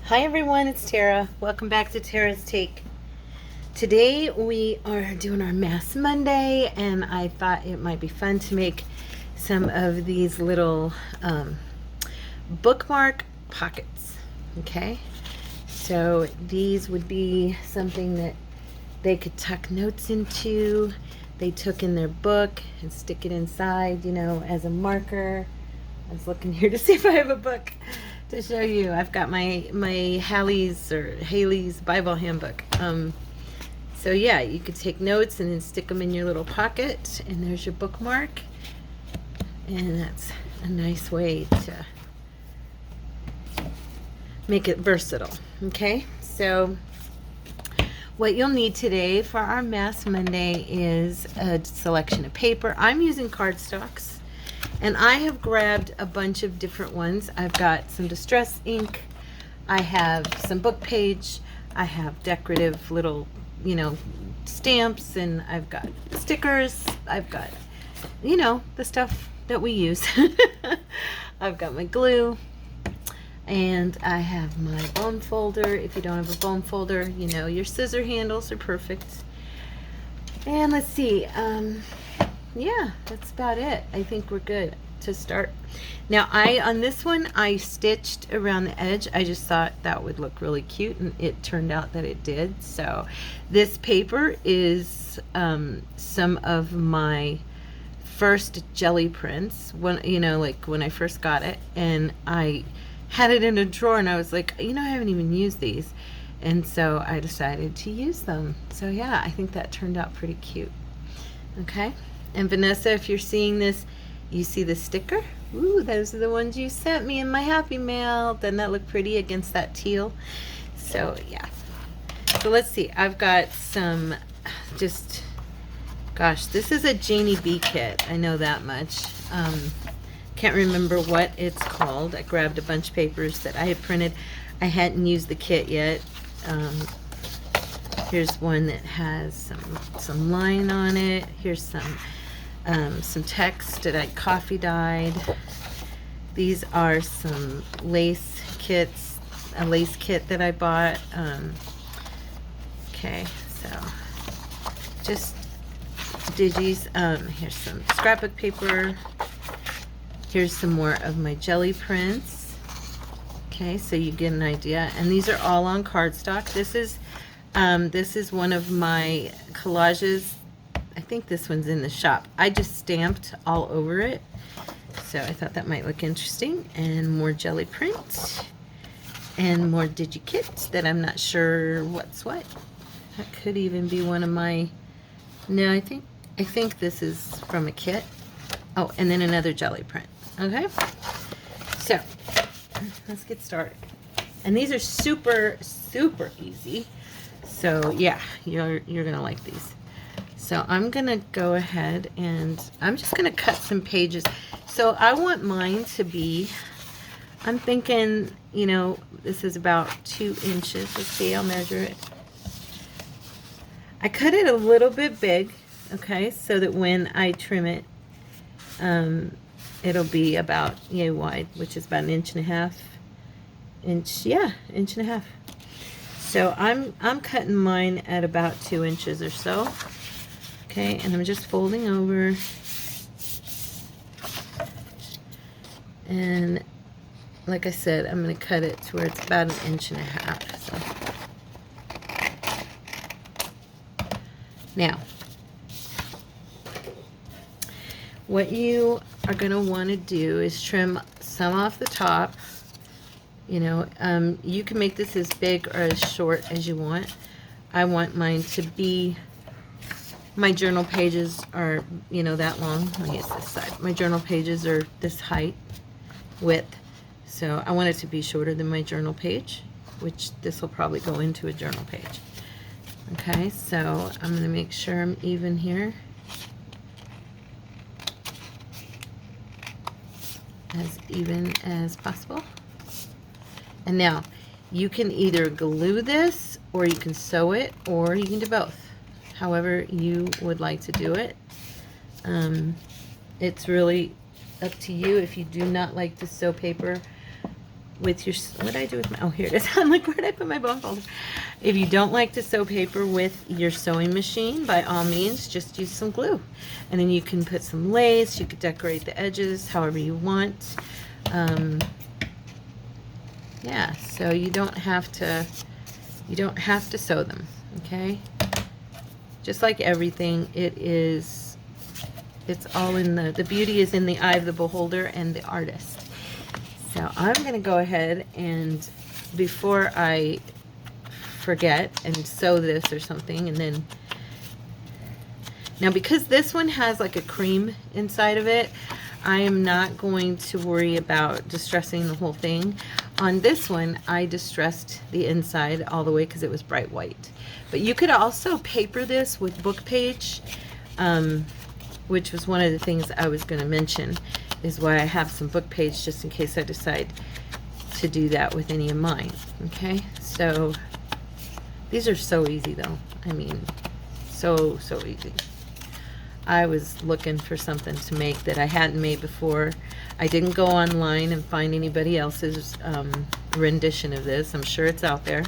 Hi everyone, it's Tara. Welcome back to Tara's Take. Today we are doing our Mass Monday, and I thought it might be fun to make some of these little bookmark pockets. Okay, so these would be something that they could tuck notes into. They took in their book and stick it inside, as a marker. I was looking here to see if I have a book to show you. I've got my Haley's Bible handbook. So yeah, you could take notes and then stick them in your little pocket, and there's your bookmark. And that's a nice way to make it versatile. Okay, so what you'll need today for our Mass Monday is a selection of paper. I'm using cardstocks. And I have grabbed a bunch of different ones. I've got some distress ink. I have some book page. I have decorative little, stamps. And I've got stickers. I've got, the stuff that we use. I've got my glue. And I have my bone folder. If you don't have a bone folder, your scissor handles are perfect. And let's see. Yeah, that's about it. I think we're good to start. Now, on this one, I stitched around the edge. I just thought that would look really cute, and it turned out that it did. So this paper is some of my first jelly prints, when I first got it, and I had it in a drawer, and I was like, I haven't even used these. And so I decided to use them. So yeah, I think that turned out pretty cute. Okay. And Vanessa, if you're seeing this, you see the sticker? Ooh, those are the ones you sent me in my Happy Mail. Doesn't that look pretty against that teal? So, yeah. So, let's see. I've got some, gosh, this is a Janie B kit. I know that much. Can't remember what it's called. I grabbed a bunch of papers that I had printed. I hadn't used the kit yet. Here's one that has some line on it. Here's some text that I coffee dyed. These are some lace kits, a lace kit that I bought. Okay, so just digis. Here's some scrapbook paper. Here's some more of my jelly prints. Okay, so you get an idea. And these are all on cardstock. This is one of my collages. I think this one's in the shop. I just stamped all over it. So I thought that might look interesting. And more jelly print. And more digi-kits that I'm not sure what's what. That could even be one of my... No, I think this is from a kit. Oh, and then another jelly print. Okay? So, let's get started. And these are super, super easy. So, yeah, you're going to like these. So I'm going to go ahead and I'm just going to cut some pages. So I want mine to be, I'm thinking, this is about 2 inches. Let's see, I'll measure it. I cut it a little bit big, okay, so that when I trim it, it'll be about yay wide, which is about 1.5 inches. Inch and a half. So I'm cutting mine at about 2 inches or so. Okay, and I'm just folding over, and like I said, I'm going to cut it to where it's about 1.5 inches. So. Now, what you are going to want to do is trim some off the top. You can make this as big or as short as you want. I want mine to be... My journal pages are, that long. Let me use this side. My journal pages are this height, width. So I want it to be shorter than my journal page, which this will probably go into a journal page. Okay, so I'm going to make sure I'm even here. As even as possible. And now, you can either glue this, or you can sew it, or you can do both. However you would like to do it. It's really up to you. If you do not like to sew paper, with your, what did I do with my, oh, here it is. I'm like, where did I put my bone folder? If you don't like to sew paper with your sewing machine, by all means, just use some glue. And then you can put some lace, you could decorate the edges however you want. Yeah, so you don't have to sew them, okay? Just like everything, it's all in the beauty is in the eye of the beholder and the artist. So I'm going to go ahead and, before I forget, and sew this or something, and then, now because this one has like a cream inside of it, I am not going to worry about distressing the whole thing. On this one, I distressed the inside all the way because it was bright white. But you could also paper this with book page, which was one of the things I was going to mention, is why I have some book page just in case I decide to do that with any of mine. Okay, so these are so easy though. I mean, so easy. I was looking for something to make that I hadn't made before. I didn't go online and find anybody else's rendition of this. I'm sure it's out there.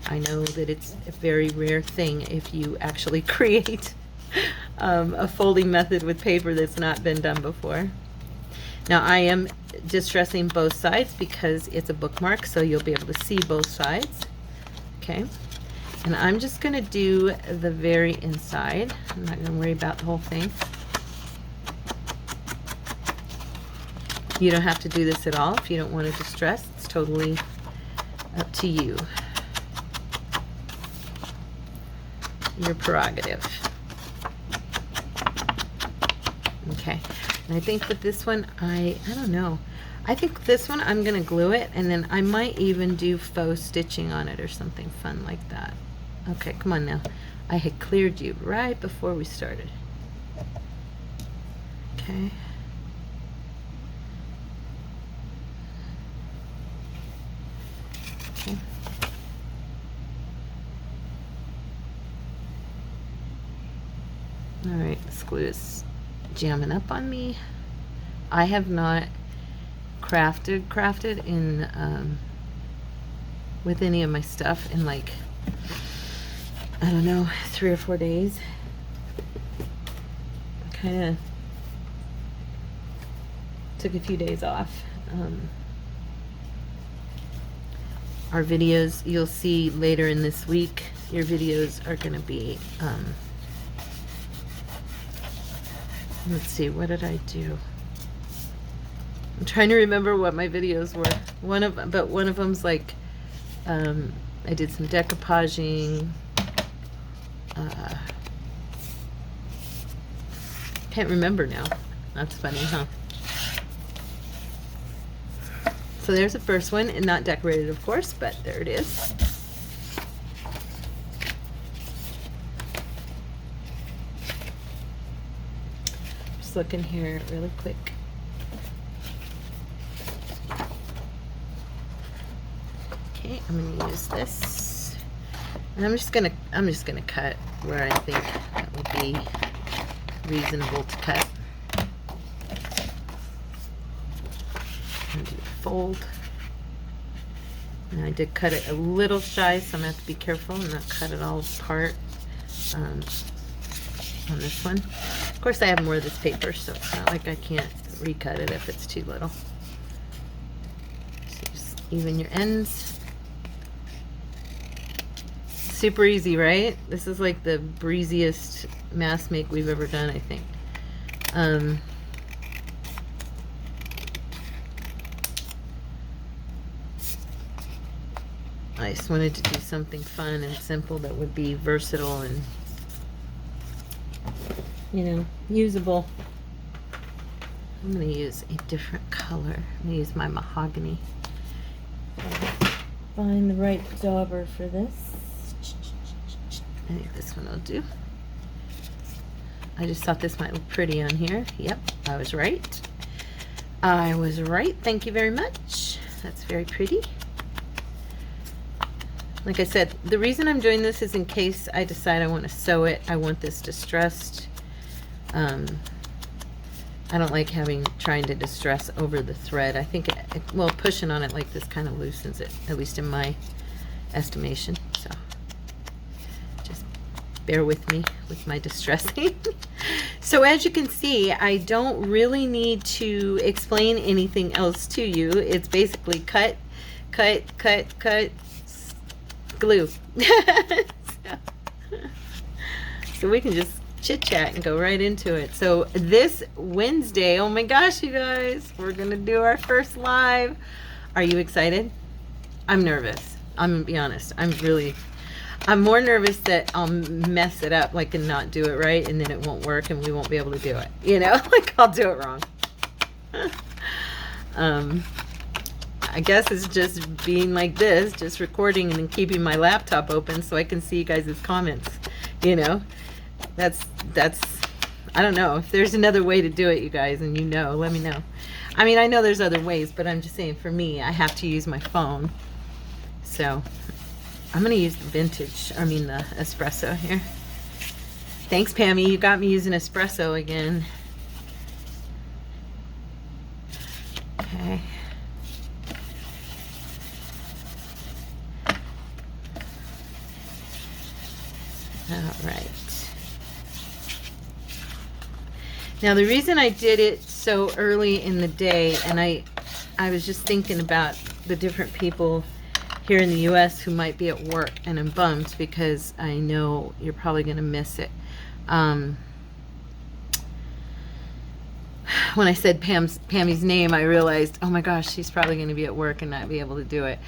I know that it's a very rare thing if you actually create a folding method with paper that's not been done before. Now I am distressing both sides because it's a bookmark, so you'll be able to see both sides. Okay. And I'm just going to do the very inside. I'm not going to worry about the whole thing. You don't have to do this at all if you don't want to distress. It's totally up to you. Your prerogative. Okay. And I think with this one, I don't know. I think this one I'm going to glue it, and then I might even do faux stitching on it or something fun like that. Okay, come on now. I had cleared you right before we started. Okay. Okay. All right, this glue is jamming up on me. I have not crafted in with any of my stuff in like, I don't know, 3 or 4 days. Kind of took a few days off. Our videos, you'll see later in this week, your videos are going to be, let's see, what did I do? I'm trying to remember what my videos were. One of them's like, I did some decoupaging. Can't remember now. That's funny, huh? So there's the first one, and not decorated, of course, but there it is. Just looking here really quick. Okay, I'm gonna use this, and I'm just gonna cut where I think that would be reasonable to cut. And do a fold. And I did cut it a little shy, so I'm gonna have to be careful and not cut it all apart on this one. Of course, I have more of this paper, so it's not like I can't recut it if it's too little. So just even your ends. Super easy, right? This is like the breeziest mask make we've ever done, I think. I just wanted to do something fun and simple that would be versatile and, you know, usable. I'm going to use a different color. I'm going to use my mahogany. Find the right dauber for this. I think this one will do. I just thought this might look pretty on here. Yep, I was right. I was right. Thank you very much. That's very pretty. Like I said, the reason I'm doing this is in case I decide I want to sew it. I want this distressed. I don't like trying to distress over the thread. I think well, pushing on it like this kind of loosens it, at least in my estimation. So just bear with me with my distressing. So as you can see, I don't really need to explain anything else to you. It's basically cut, cut, cut, cut, glue. So we can just chit chat and go right into it. So this Wednesday, oh my gosh, you guys, we're gonna do our first live. Are you excited? I'm nervous. I'm gonna be honest. I'm more nervous that I'll mess it up, like, and not do it right, and then it won't work and we won't be able to do it. You know, like I'll do it wrong. I guess it's just being like this, just recording and then keeping my laptop open so I can see you guys' comments. You know, that's, I don't know. If there's another way to do it, you guys, and you know, let me know. I mean, I know there's other ways, but I'm just saying for me, I have to use my phone. So I'm going to use the the espresso here. Thanks, Pammy. You got me using espresso again. Okay. All right. Now, the reason I did it so early in the day, and I was just thinking about the different people here in the U.S. who might be at work, and I'm bummed because I know you're probably going to miss it. When I said Pammy's name, I realized, oh my gosh, she's probably going to be at work and not be able to do it.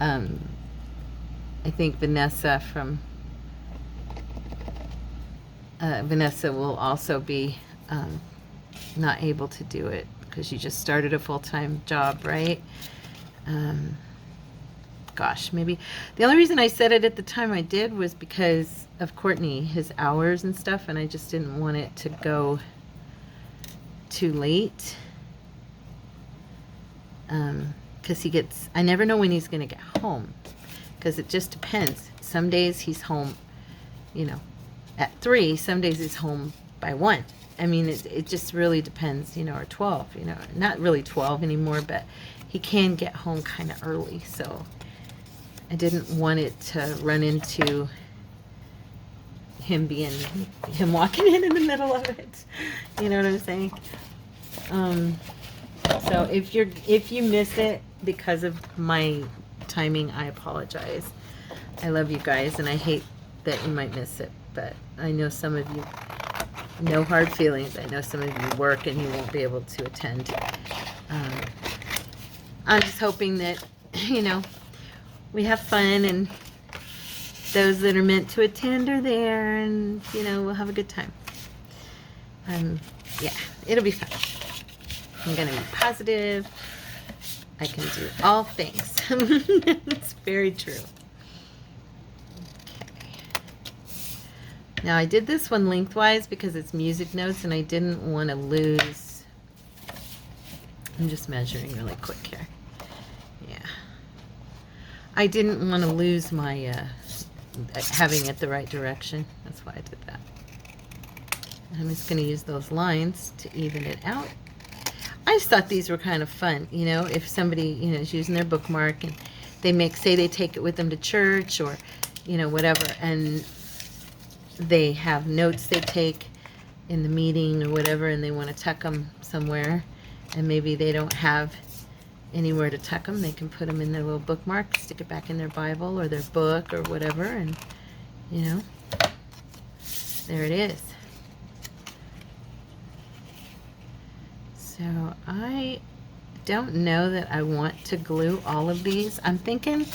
I think Vanessa will also be not able to do it because she just started a full-time job, right? Gosh, maybe the only reason I said it at the time I did was because of Courtney, his hours and stuff, and I just didn't want it to go too late. Because I never know when he's going to get home, because it just depends. Some days he's home, you know, at 3, some days he's home by 1. I mean, it just really depends, you know, or 12, you know, not really 12 anymore, but he can get home kind of early, so I didn't want it to run into him walking in the middle of it. You know what I'm saying? So if you miss it because of my timing, I apologize. I love you guys, and I hate that you might miss it, but I know some of you, no hard feelings. I know some of you work and you won't be able to attend. I'm just hoping that, you know, we have fun and those that are meant to attend are there, and, you know, we'll have a good time. Yeah, it'll be fun. I'm going to be positive. I can do all things. It's very true. Okay. Now, I did this one lengthwise because it's music notes and I didn't want to lose. I'm just measuring really quick here. Yeah. I didn't want to lose my having it the right direction. That's why I did that. I'm just going to use those lines to even it out. I just thought these were kind of fun, you know, if somebody, you know, is using their bookmark and they say they take it with them to church or, you know, whatever, and they have notes they take in the meeting or whatever, and they want to tuck them somewhere, and maybe they don't have anywhere to tuck them, they can put them in their little bookmark, stick it back in their Bible or their book or whatever, and, you know, there it is. So I don't know that I want to glue all of these. I'm thinking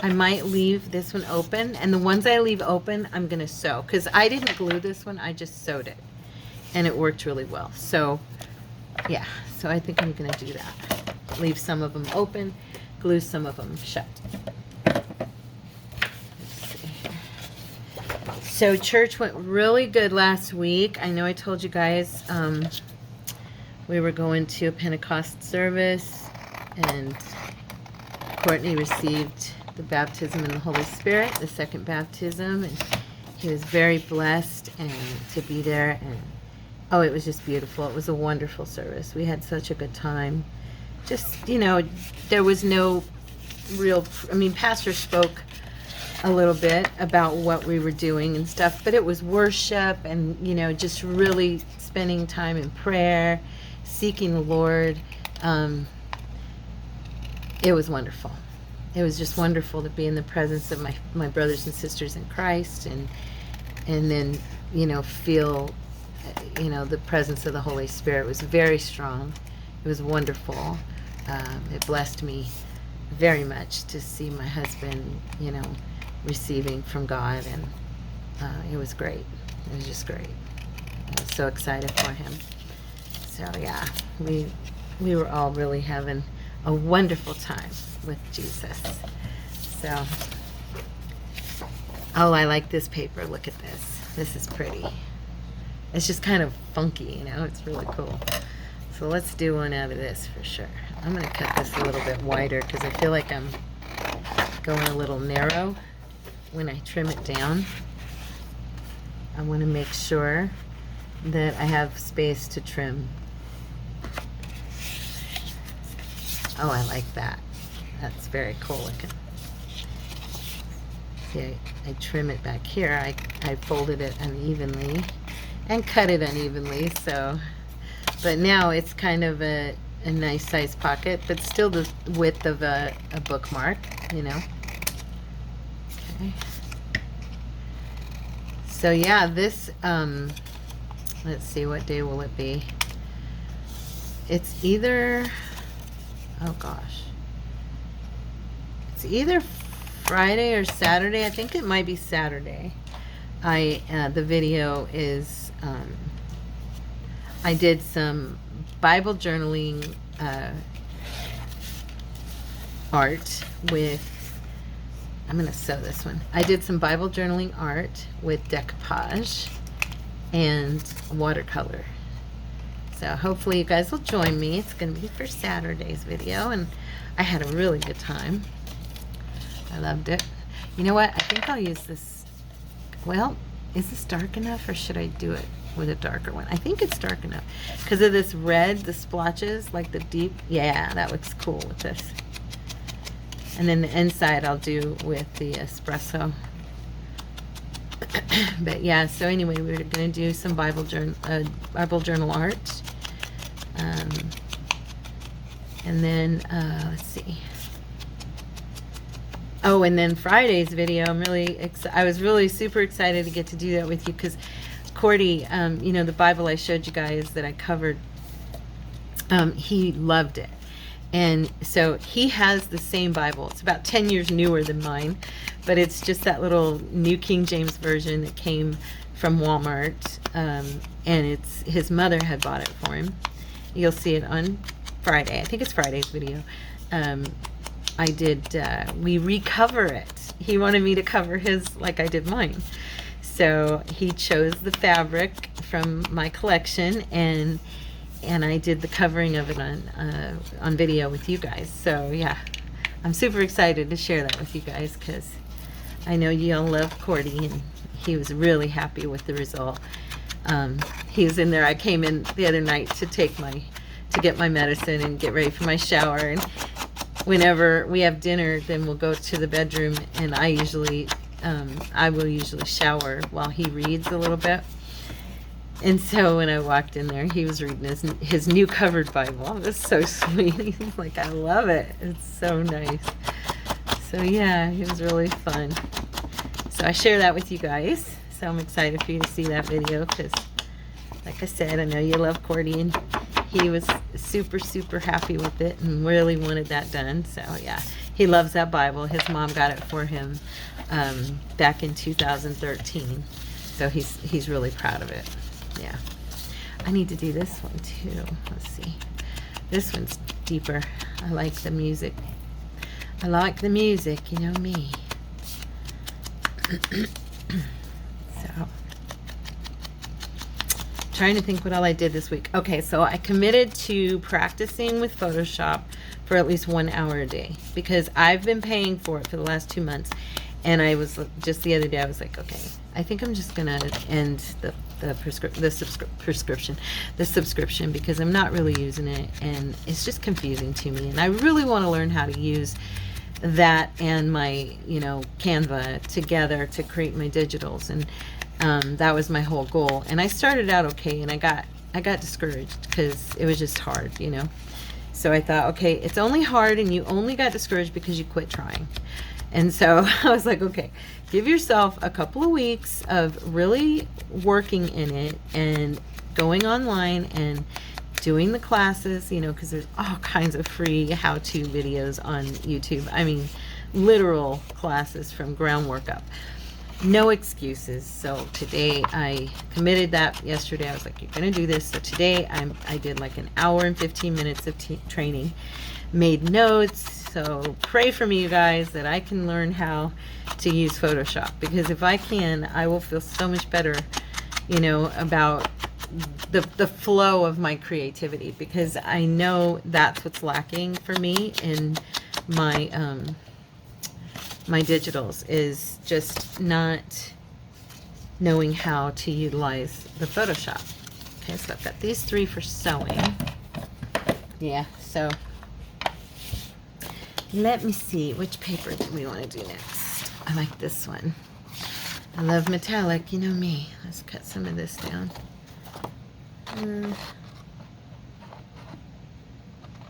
I might leave this one open, and the ones I leave open I'm going to sew, because I didn't glue this one, I just sewed it, and it worked really well. So yeah, so I think I'm going to do that. Leave some of them open, glue some of them shut. Let's see here. So church went really good last week. I know I told you guys we were going to a Pentecost service, and Courtney received the baptism in the Holy Spirit, the second baptism, and he was very blessed and to be there. And Oh, it was just beautiful. It was a wonderful service. We had such a good time. Just, there was no real, pastor spoke a little bit about what we were doing and stuff, but it was worship and, just really spending time in prayer, seeking the Lord. It was wonderful. It was just wonderful to be in the presence of my brothers and sisters in Christ, and then, feel, the presence of the Holy Spirit was very strong. It was wonderful. It blessed me very much to see my husband, receiving from God, and it was great. It was just great. I was so excited for him. So yeah, we were all really having a wonderful time with Jesus. So, oh, I like this paper. Look at this. This is pretty. It's just kind of funky, It's really cool. So let's do one out of this for sure. I'm going to cut this a little bit wider because I feel like I'm going a little narrow when I trim it down. I want to make sure that I have space to trim. Oh, I like that. That's very cool looking. See, I trim it back here. I folded it unevenly and cut it unevenly, so, but now it's kind of a nice size pocket, but still the width of a bookmark, Okay. So yeah, this, let's see, what day will it be? It's either, oh gosh, it's either Friday or Saturday. I think it might be Saturday. The video is, I did some Bible journaling art with, I'm going to sew this one. I did some Bible journaling art with decoupage and watercolor. So hopefully you guys will join me. It's going to be for Saturday's video, and I had a really good time. I loved it. You know what? I think I'll use this. Well, is this dark enough, or should I do it with a darker one? I think it's dark enough because of this red, the splotches, like the deep. Yeah, that looks cool with this. And then the inside I'll do with the espresso. But yeah, so anyway, we're going to do some Bible journal art. And then, let's see. Oh, and then Friday's video, I was really super excited to get to do that with you because Cordy, the Bible I showed you guys that I covered, he loved it. And so he has the same Bible. It's about 10 years newer than mine, but it's just that little New King James Version that came from Walmart, and his mother had bought it for him. You'll see it on Friday. I think it's Friday's video. We recover it. He wanted me to cover his like I did mine. So he chose the fabric from my collection, and I did the covering of it on video with you guys. So yeah, I'm super excited to share that with you guys because I know you all love Cordy, and he was really happy with the result. He was in there. I came in the other night to get my medicine and get ready for my shower, and whenever we have dinner, then we'll go to the bedroom, and I will usually shower while he reads a little bit. And so when I walked in there, he was reading his new covered Bible. It was so sweet. He's like, I love it. It's so nice. So yeah, it was really fun. So I share that with you guys. So I'm excited for you to see that video because, like I said, I know you love Cordy, and he was super, super happy with it and really wanted that done. So yeah, he loves that Bible. His mom got it for him back in 2013. So he's really proud of it. Yeah. I need to do this one too. Let's see. This one's deeper. I like the music. I like the music, you know me. So, trying to think what all I did this week. Okay, so I committed to practicing with Photoshop for at least 1 hour a day because I've been paying for it for the last 2 months, And I was just the other day, I was like, okay, I think I'm just gonna end the subscription because I'm not really using it, and it's just confusing to me. And I really want to learn how to use that and my, you know, Canva together to create my digitals, and that was my whole goal. And I started out okay, and I got discouraged because it was just hard, you know. So I thought, okay, it's only hard, and you only got discouraged because you quit trying. And so I was like, okay, give yourself a couple of weeks of really working in it and going online and doing the classes, you know, because there's all kinds of free how-to videos on YouTube. I mean, literal classes from groundwork up. No excuses. So today I committed that yesterday. I was like, you're going to do this. So today I did like an hour and 15 minutes of training, made notes. So pray for me, you guys, that I can learn how to use Photoshop, because if I can, I will feel so much better, you know, about the flow of my creativity, because I know that's what's lacking for me in my my digitals, is just not knowing how to utilize the Photoshop. Okay, so I've got these 3 for sewing. Yeah, so let me see, which paper do we want to do next? I like this one. I love metallic, you know me. Let's cut some of this down.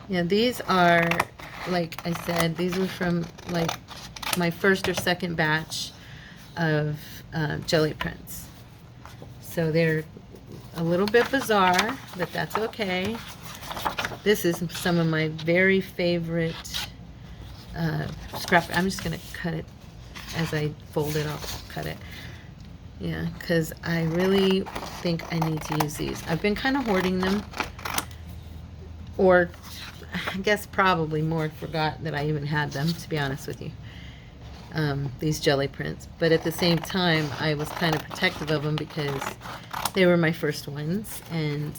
Yeah, these are, like I said, these were from like my first or second batch of jelly prints. So they're a little bit bizarre, but that's okay. This is some of my very favorite scrap. I'm just gonna cut it as I fold it. I'll cut it. Yeah, because I really think I need to use these. I've been kind of hoarding them, or I guess probably more forgot that I even had them, to be honest with you. These jelly prints, but at the same time I was kind of protective of them because they were my first ones. And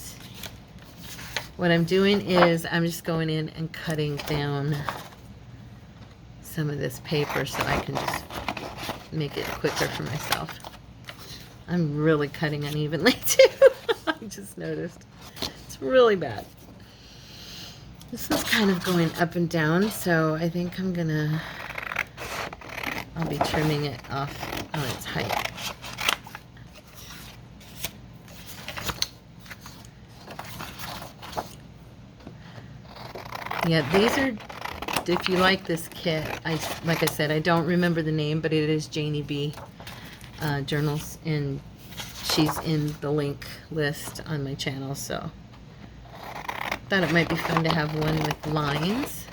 what I'm doing is I'm just going in and cutting down some of this paper so I can just make it quicker for myself. I'm really cutting unevenly too. I just noticed. It's really bad. This is kind of going up and down, so I think I'll be trimming it off on its height. Yeah, these are, if you like this kit, like I said, I don't remember the name, but it is Janie B. Journals, and she's in the link list on my channel, so thought it might be fun to have one with lines.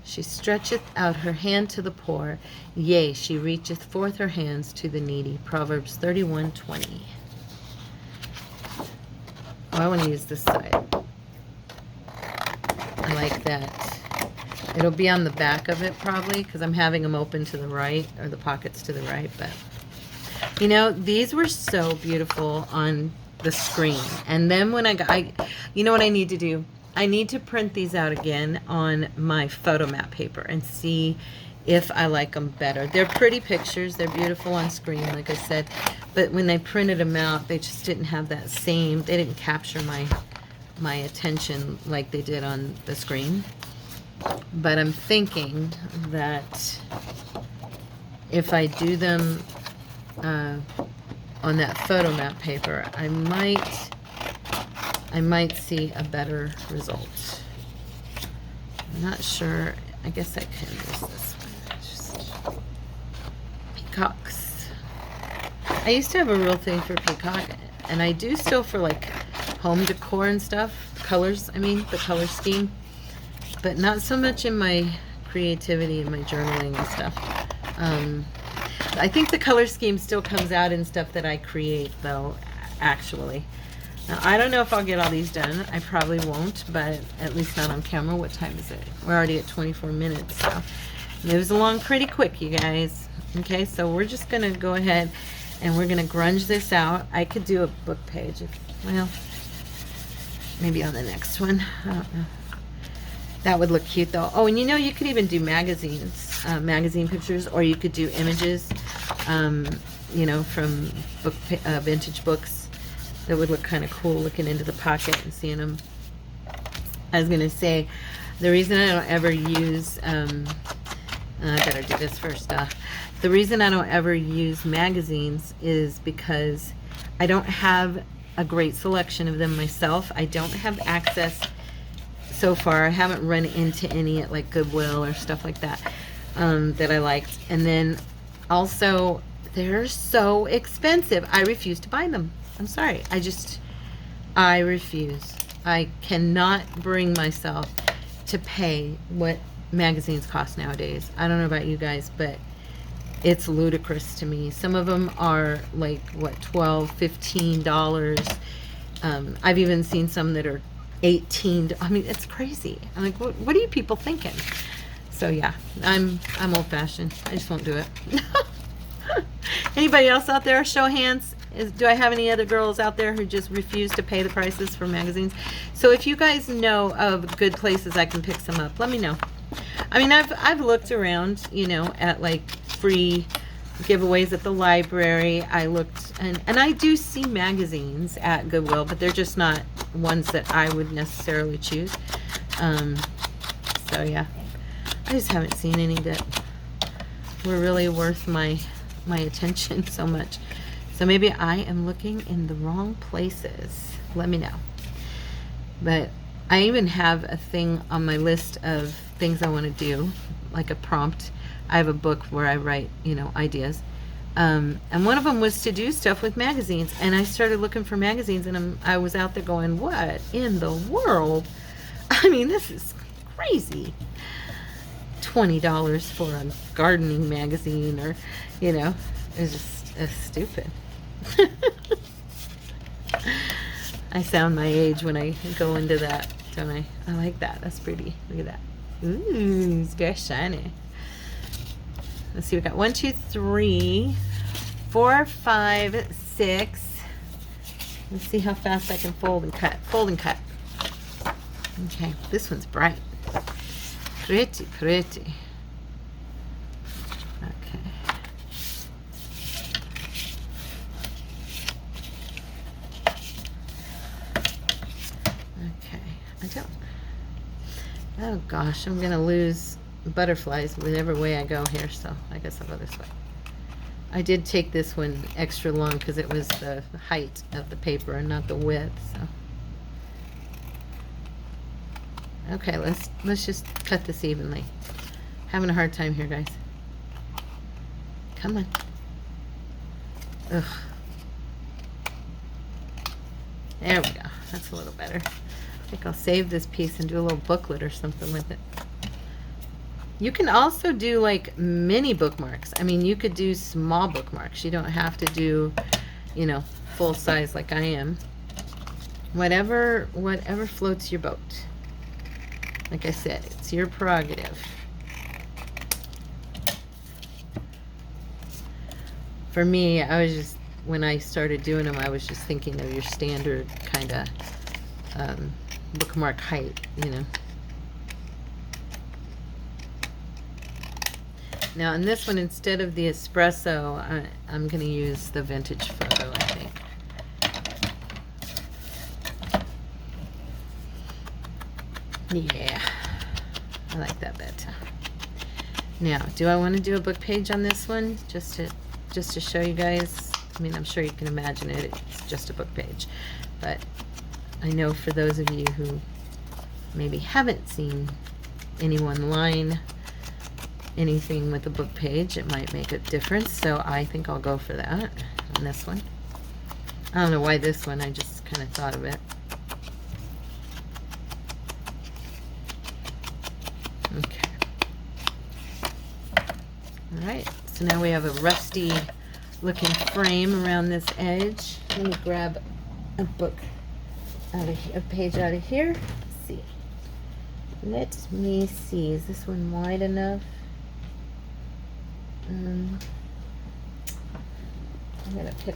She stretcheth out her hand to the poor, yea, she reacheth forth her hands to the needy. Proverbs 31:20. Oh, I want to use this side. I like that. It'll be on the back of it probably, because I'm having them open to the right, or the pockets to the right. But you know, these were so beautiful on the screen, and then when you know what I need to do? I need to print these out again on my photo map paper and see if I like them better. They're pretty pictures, they're beautiful on screen, like I said, but when they printed them out, they just didn't have that same, they didn't capture my attention like they did on the screen. But I'm thinking that if I do them on that photo map paper, I might see a better result. I'm not sure. I guess I can use this one. Just peacocks. I used to have a real thing for peacock, and I do still for like home decor and stuff. Colors, I mean, the color scheme. But not so much in my creativity and my journaling and stuff. I think the color scheme still comes out in stuff that I create, though, actually. Now, I don't know if I'll get all these done. I probably won't, but at least not on camera. What time is it? We're already at 24 minutes, so it moves along pretty quick, you guys. Okay, so we're just going to go ahead and we're going to grunge this out. I could do a book page, well, maybe on the next one. I don't know. That would look cute though. Oh, and you know, you could even do magazines, magazine pictures, or you could do images, you know, from vintage books. That would look kind of cool, looking into the pocket and seeing them. I was gonna say, the reason I don't ever use, I better do this first. The reason I don't ever use magazines is because I don't have a great selection of them myself. I don't have access so far. I haven't run into any at like Goodwill or stuff like that that I liked. And then also, they're so expensive. I refuse to buy them. I'm sorry. I refuse. I cannot bring myself to pay what magazines cost nowadays. I don't know about you guys, but it's ludicrous to me. Some of them are like, what, $12, $15. I've even seen some that are 18. I mean, it's crazy. I'm like, what are you people thinking? So yeah, I'm old fashioned. I just won't do it. Anybody else out there? Show of hands. Do I have any other girls out there who just refuse to pay the prices for magazines? So if you guys know of good places I can pick some up, let me know. I mean, I've looked around, you know, at like free giveaways at the library. I looked, and I do see magazines at Goodwill, but they're just not ones that I would necessarily choose. So yeah, I just haven't seen any that were really worth my attention so much. So maybe I am looking in the wrong places. Let me know. But I even have a thing on my list of things I want to do, like a prompt. I have a book where I write, you know, ideas. And one of them was to do stuff with magazines. And I started looking for magazines, and I was out there going, what in the world? I mean, this is crazy. $20 for a gardening magazine, or, you know, it's just stupid. I sound my age when I go into that, don't I? I like that. That's pretty. Look at that. Ooh, it's very shiny. Let's see, we got 1, 2, 3, 4, 5, 6. Let's see how fast I can fold and cut. Fold and cut. Okay, this one's bright. Pretty, pretty. Okay. Oh gosh, I'm gonna lose butterflies whatever way I go here, so I guess I'll go this way. I did take this one extra long because it was the height of the paper and not the width, so. Okay, let's just cut this evenly. Having a hard time here, guys. Come on. Ugh. There we go. That's a little better. I think I'll save this piece and do a little booklet or something with it. You can also do like mini bookmarks. I mean, you could do small bookmarks. You don't have to do, you know, full size like I am. Whatever floats your boat. Like I said, it's your prerogative. For me, I was just, when I started doing them, I was just thinking of your standard kind of bookmark height, you know. Now in this one, instead of the espresso, I'm going to use the vintage photo, I think. Yeah, I like that better. Now, do I want to do a book page on this one? Just to show you guys. I mean, I'm sure you can imagine it. It's just a book page. But I know for those of you who maybe haven't seen anyone line anything with a book page, it might make a difference. So I think I'll go for that on this one. I don't know why this one. I just kind of thought of it. Okay. All right. So now we have a rusty looking frame around this edge. Let me grab a book a page out of here. Let's see. Let me see. Is this one wide enough? I'm gonna pick.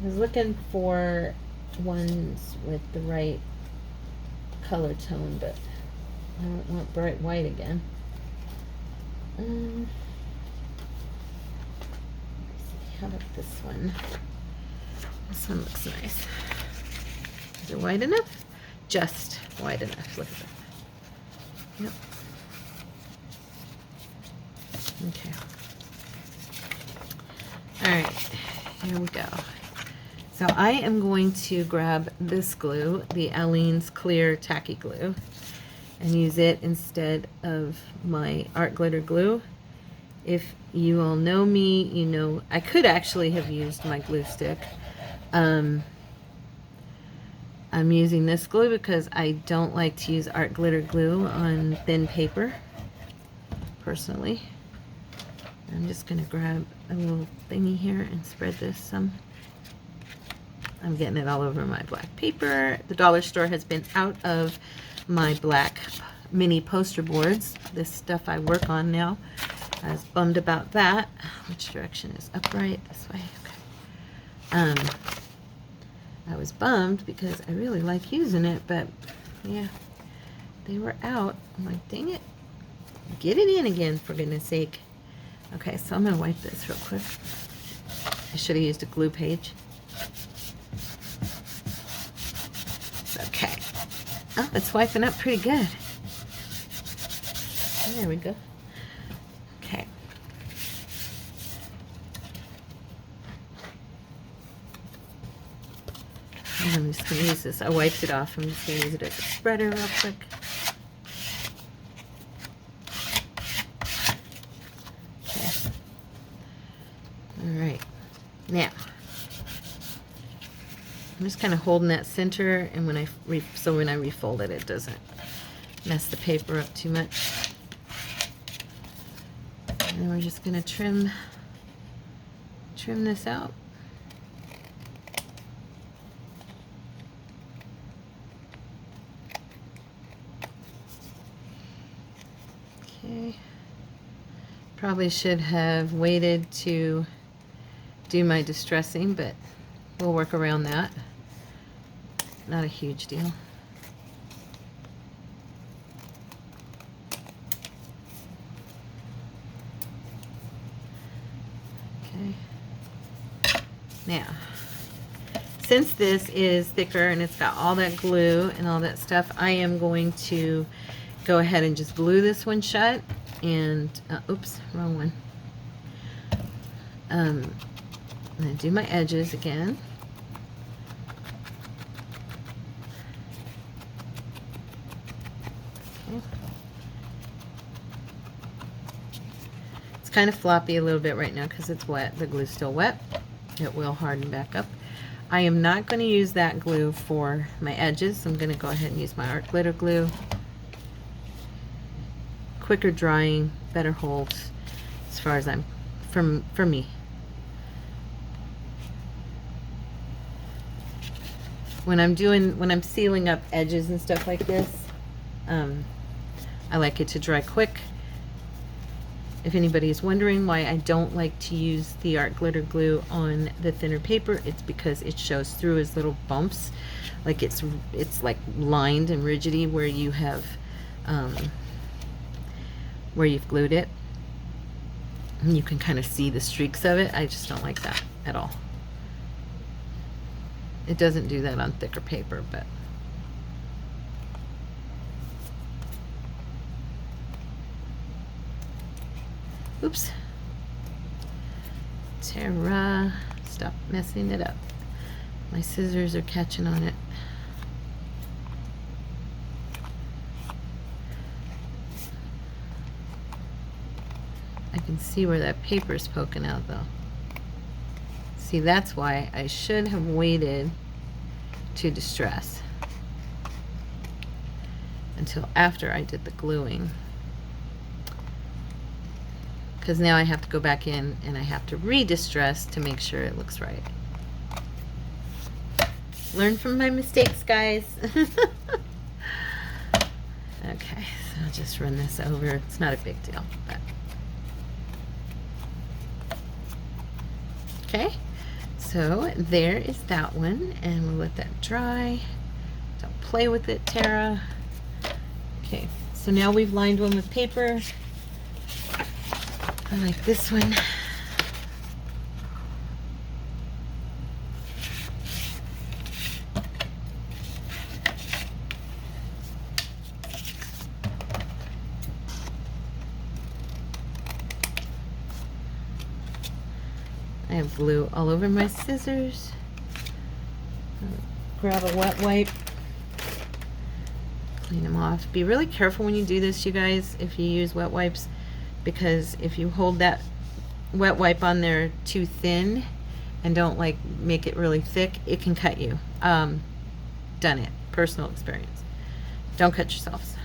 I was looking for ones with the right color tone, but I don't want bright white again. How about this one? This one looks nice. Is it wide enough? Just wide enough. Look at that. Yep. Okay. All right, here we go. So I am going to grab this glue, the Aleene's Clear Tacky Glue, and use it instead of my art glitter glue. If you all know me, you know I could actually have used my glue stick. I'm using this glue because I don't like to use art glitter glue on thin paper, personally. I'm just going to grab a little thingy here and spread this some. I'm getting it all over my black paper. The dollar store has been out of my black mini poster boards. This stuff I work on now. I was bummed about that. Which direction is upright? This way. Okay. I was bummed because I really like using it, but yeah, they were out. I'm like, dang it. Get it in again, for goodness sake. Okay, so I'm going to wipe this real quick. I should have used a glue page. Okay. Oh, it's wiping up pretty good. There we go. Okay. And I'm just going to use this. I wiped it off. I'm just going to use it as a spreader real quick. Now, I'm just kind of holding that center, and when I refold it, it doesn't mess the paper up too much. And then we're just going to trim this out. Okay. Probably should have waited to do my distressing, but we'll work around that. Not a huge deal. Okay. Now, since this is thicker and it's got all that glue and all that stuff, I am going to go ahead and just glue this one shut. And oops, wrong one. I'm going to do my edges again. Okay. It's kind of floppy a little bit right now because it's wet. The glue's still wet. It will harden back up. I am not going to use that glue for my edges. I'm going to go ahead and use my art glitter glue. Quicker drying, better holds as far as for me. When I'm sealing up edges and stuff like this, I like it to dry quick. If anybody is wondering why I don't like to use the art glitter glue on the thinner paper, it's because it shows through as little bumps. Like it's like lined and rigidy where you have where you've glued it. And you can kind of see the streaks of it. I just don't like that at all. It doesn't do that on thicker paper, but oops. Terra, stop messing it up. My scissors are catching on it. I can see where that paper's poking out though. See, that's why I should have waited to distress until after I did the gluing. Because now I have to go back in and I have to re-distress to make sure it looks right. Learn from my mistakes, guys. Okay, so I'll just run this over. It's not a big deal, but okay. So there is that one, and we'll let that dry. Don't play with it, Tara. Okay, So now we've lined one with paper. I like this one. I have glue all over my scissors. Grab a wet wipe. Clean them off. Be really careful when you do this, you guys, if you use wet wipes, because if you hold that wet wipe on there too thin and don't like make it really thick, it can cut you. Done it. Personal experience. Don't cut yourselves.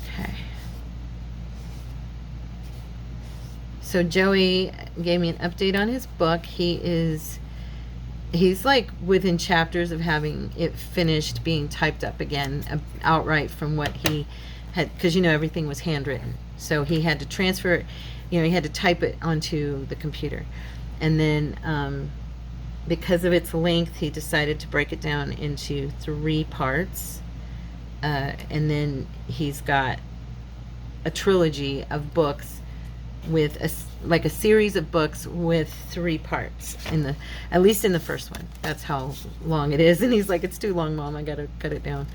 Okay. So Joey gave me an update on his book. He's like within chapters of having it finished being typed up again outright from what he had, because everything was handwritten, so he had to transfer it, he had to type it onto the computer, and then because of its length he decided to break it down into 3 parts, and then he's got a trilogy of books with a series of books with 3 parts at least in the first one. That's how long it is. And he's like, it's too long, Mom, I gotta cut it down.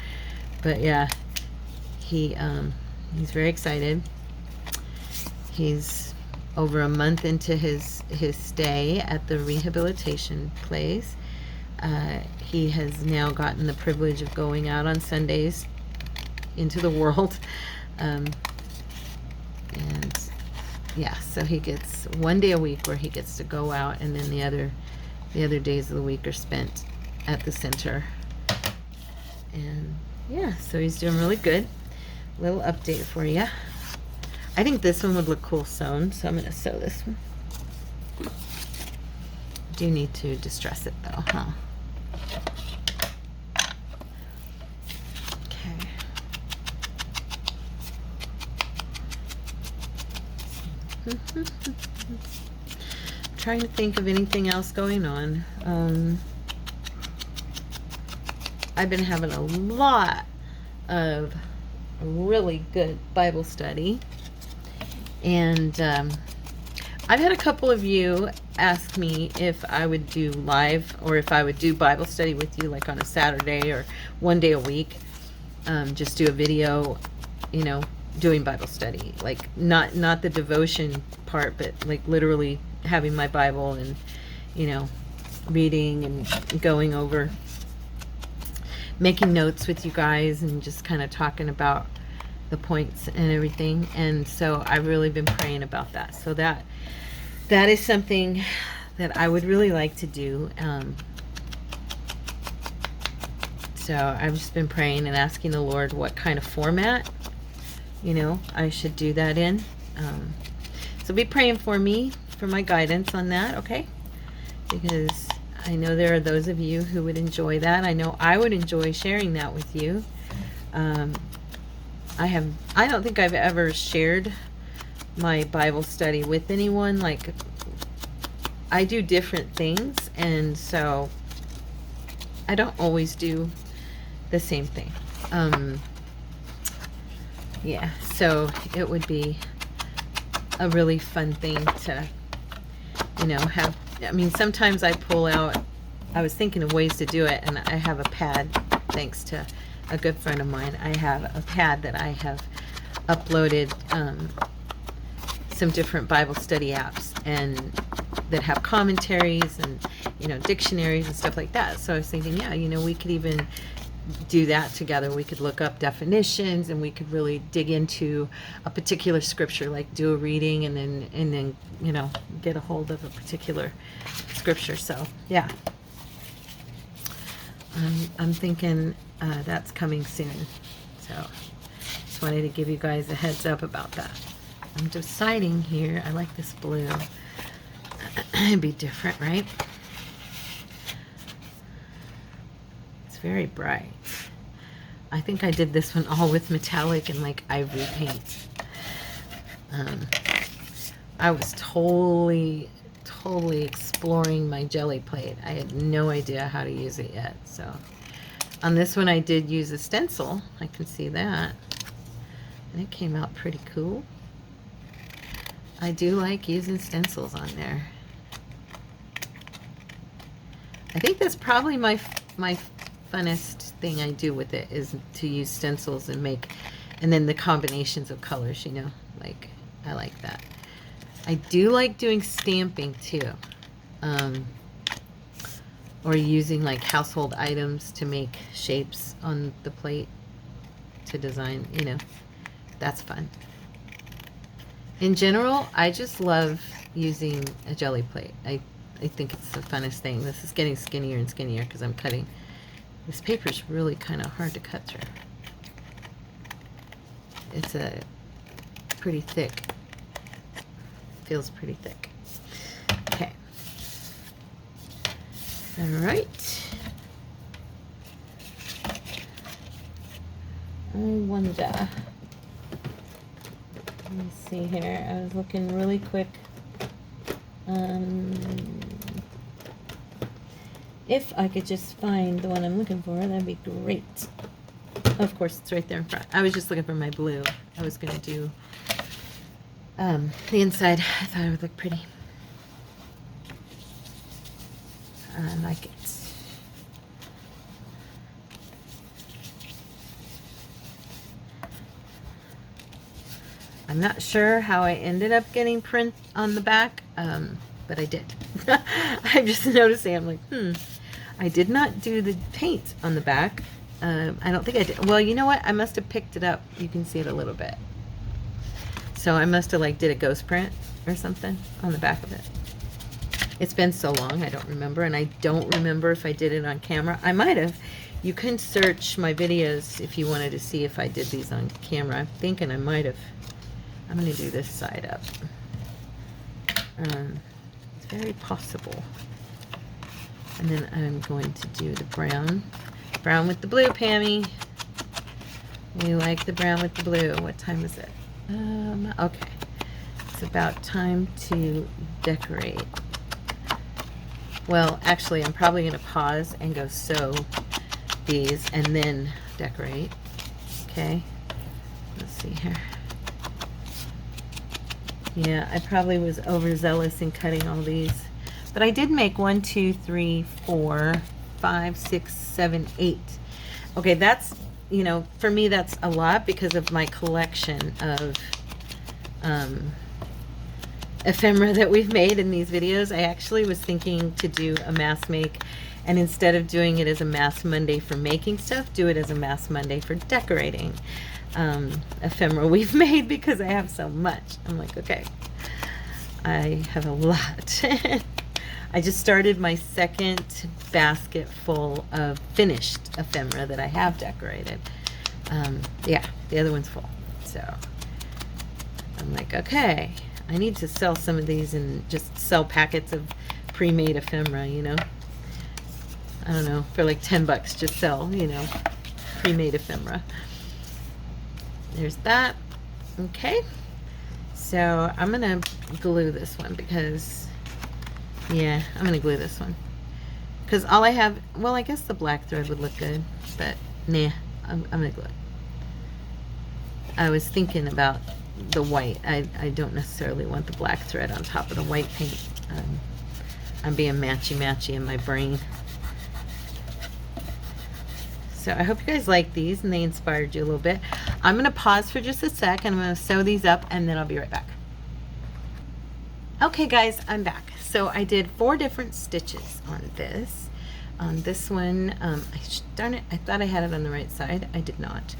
But yeah, he's very excited. He's over a month into his stay at the rehabilitation place. He has now gotten the privilege of going out on Sundays into the world, and yeah, so he gets 1 day a week where he gets to go out, and then the other days of the week are spent at the center. And yeah, so he's doing really good. Little update for you. I think this one would look cool sewn, so I'm going to sew this one. Do need to distress it though, huh? Trying to think of anything else going on. I've been having a lot of really good Bible study, and I've had a couple of you ask me if I would do live or if I would do Bible study with you, like on a Saturday or 1 day a week. Just do a video, doing Bible study, like not the devotion part, but like literally having my Bible and reading and going over, making notes with you guys and just kind of talking about the points and everything. And so I've really been praying about that, so that is something that I would really like to do. So I've just been praying and asking the Lord what kind of format I should do that in. So be praying for me, for my guidance on that, okay? Because I know there are those of you who would enjoy that. I know I would enjoy sharing that with you. I don't think I've ever shared my Bible study with anyone. Like, I do different things, and so I don't always do the same thing. Yeah, so it would be a really fun thing to, have. I mean, sometimes I pull out, I was thinking of ways to do it, and I have a pad, thanks to a good friend of mine. I have a pad that I have uploaded some different Bible study apps, and that have commentaries and, dictionaries and stuff like that. So I was thinking, yeah, we could even do that together. We could look up definitions, and we could really dig into a particular scripture, like do a reading and then get a hold of a particular scripture. So yeah, I'm thinking that's coming soon. So just wanted to give you guys a heads up about that. I'm deciding here. I like this blue. It'd be different, right? Very bright. I think I did this one all with metallic and like ivory paint. I was totally exploring my jelly plate. I had no idea how to use it yet, so On this one, I did use a stencil. I can see that. And it came out pretty cool. I do like using stencils on there. I think that's probably my funnest thing I do with it is to use stencils and make, and then the combinations of colors, you know, like, I like that. I do like doing stamping too. Or using like household items to make shapes on the plate to design, you know, that's fun. In general, I just love using a jelly plate. I think it's the funnest thing. This is getting skinnier and skinnier because I'm cutting. This paper is really kind of hard to cut through. It's a pretty thick. Feels pretty thick. Okay. All right. I wonder. Let me see here. I was looking really quick. If I could just find the one I'm looking for, that'd be great. Of course, it's right there in front. I was just looking for my blue. I was going to do the inside. I thought it would look pretty. I like it. I'm not sure how I ended up getting print on the back, but I did. I'm just noticing, I'm like, I did not do the paint on the back. I don't think I did. Well, you know what? I must have picked it up. You can see it a little bit. So I must have like did a ghost print or something on the back of it. It's been so long, I don't remember. And I don't remember if I did it on camera. I might have. You can search my videos if you wanted to see if I did these on camera. I'm thinking I might have. I'm going to do this side up. It's very possible. And then I'm going to do the brown. Brown with the blue, Pammy. We like the brown with the blue. What time is it? Okay. It's about time to decorate. Well, actually, I'm probably going to pause and go sew these and then decorate. Okay. Let's see here. Yeah, I probably was overzealous in cutting all these. But I did make 1, 2, 3, 4, 5, 6, 7, 8. Okay, that's, you know, for me that's a lot because of my collection of ephemera that we've made in these videos. I actually was thinking to do a mass make, and instead of doing it as a mass Monday for making stuff, do it as a mass Monday for decorating ephemera we've made because I have so much. I'm like, okay, I have a lot. I just started my second basket full of finished ephemera that I have decorated. Yeah, the other one's full. So I'm like, okay, I need to sell some of these and just sell packets of pre-made ephemera, you know. I don't know, for like $10, just sell, you know, pre-made ephemera. There's that. Okay. So I'm going to glue this one because, yeah, I'm going to glue this one. Because all I have, well, I guess the black thread would look good, but nah, I'm going to glue it. I was thinking about the white. I don't necessarily want the black thread on top of the white paint. I'm being matchy-matchy in my brain. So I hope you guys like these and they inspired you a little bit. I'm going to pause for just a sec and I'm going to sew these up and then I'll be right back. Okay guys, I'm back. So I did 4 different stitches on this. On this one, darn it, I thought I had it on the right side. I did not.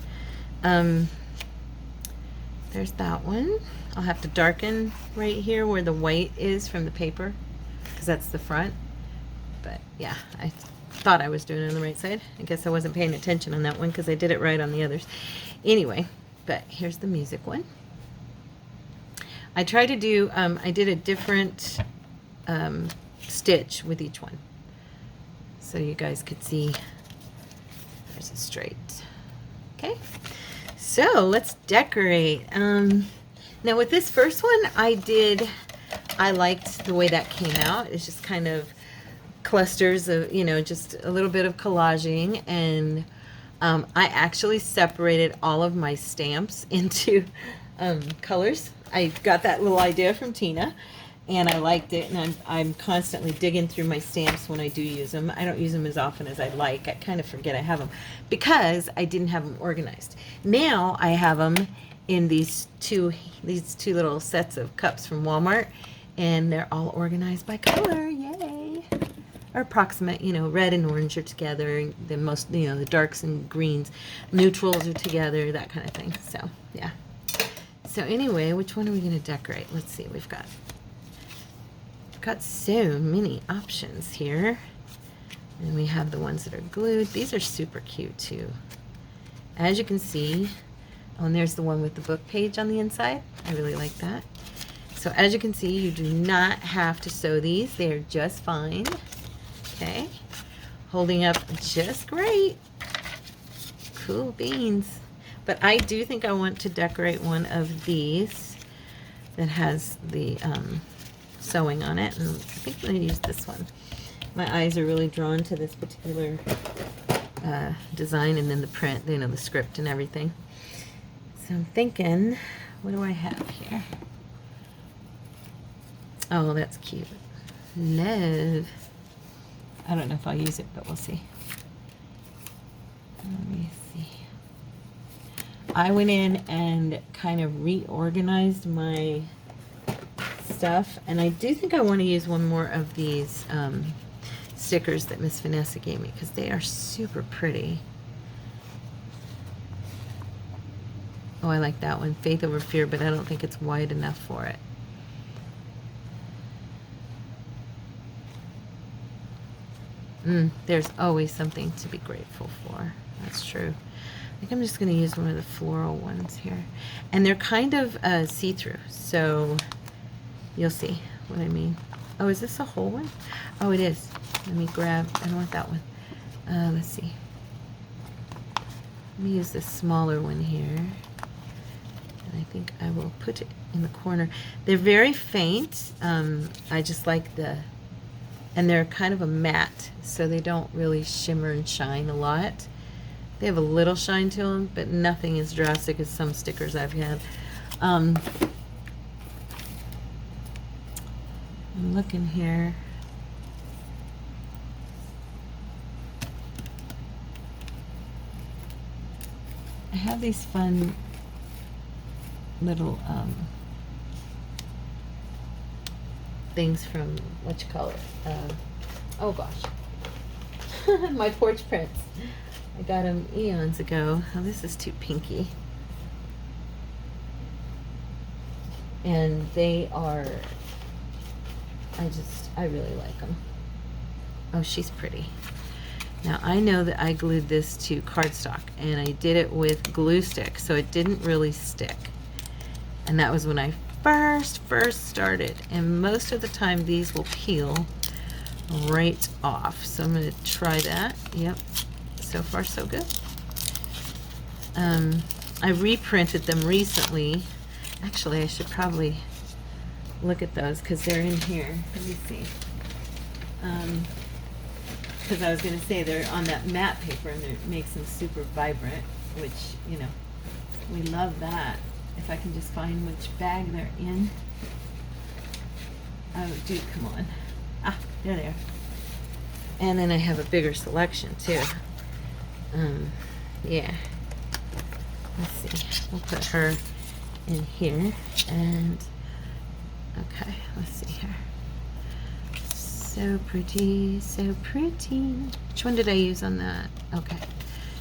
There's that one. I'll have to darken right here where the white is from the paper because that's the front. But yeah, I thought I was doing it on the right side. I guess I wasn't paying attention on that one because I did it right on the others. Anyway, but here's the music one. I tried to do, I did a different stitch with each one. So you guys could see there's a straight. Okay, so let's decorate. Now with this first one, I liked the way that came out. It's just kind of clusters of, just a little bit of collaging. And I actually separated all of my stamps into colors. I got that little idea from Tina, and I liked it, and I'm constantly digging through my stamps when I do use them. I don't use them as often as I'd like. I kind of forget I have them because I didn't have them organized. Now I have them in these two little sets of cups from Walmart, and they're all organized by color. Yay! Or approximate, red and orange are together. The most, the darks and greens, neutrals are together, that kind of thing. So, yeah. So anyway, which one are we going to decorate? Let's see. We've got so many options here. And we have the ones that are glued. These are super cute too. As you can see, oh, and there's the one with the book page on the inside. I really like that. So as you can see, you do not have to sew these. They're just fine. Okay. Holding up just great. Cool beans. But I do think I want to decorate one of these that has the sewing on it. And I think I'm going to use this one. My eyes are really drawn to this particular design, and then the print, the script and everything. So I'm thinking, what do I have here? Oh, that's cute. Love. I don't know if I'll use it, but we'll see. Let me see. I went in and kind of reorganized my stuff, and I do think I want to use one more of these stickers that Miss Vanessa gave me, because they are super pretty. Oh, I like that one, Faith Over Fear, but I don't think it's wide enough for it. There's always something to be grateful for. That's true. I think I'm just going to use one of the floral ones here. And they're kind of see-through, so you'll see what I mean. Oh, is this a whole one? Oh, it is. Let me grab, I don't want that one. Let's see. Let me use this smaller one here. And I think I will put it in the corner. They're very faint. I just like and they're kind of a matte, so they don't really shimmer and shine a lot. They have a little shine to them, but nothing as drastic as some stickers I've had. I'm looking here. I have these fun little things from, what you call it? Oh gosh, my porch prints. I got them eons ago. Oh, this is too pinky. And they are, I really like them. Oh, she's pretty. Now I know that I glued this to cardstock, and I did it with glue stick, so it didn't really stick. And that was when I first started, and most of the time these will peel right off. So I'm going to try that. Yep, so far so good. I reprinted them recently. Actually, I should probably look at those because they're in here. Let me see. Because I was going to say they're on that matte paper, and it makes them super vibrant, which, we love that. If I can just find which bag they're in. Oh, dude, come on. Ah, there they are. And then I have a bigger selection, too. Yeah. Let's see. We'll put her in here. And, okay, let's see here. So pretty, so pretty. Which one did I use on that? Okay.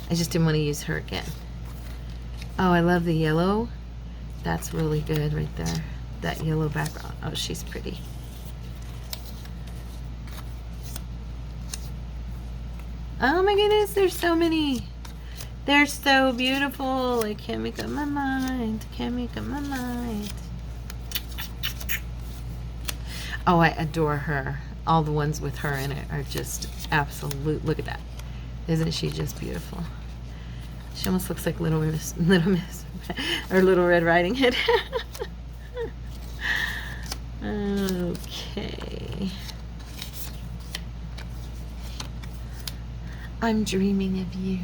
I just didn't want to use her again. Oh, I love the yellow. That's really good right there. That yellow background. Oh, she's pretty. Oh my goodness, there's so many. They're so beautiful. I can't make up my mind. Can't make up my mind. Oh, I adore her. All the ones with her in it are just absolute. Look at that. Isn't she just beautiful? She almost looks like Little Miss, or Little Red Riding Hood. Okay. I'm dreaming of you.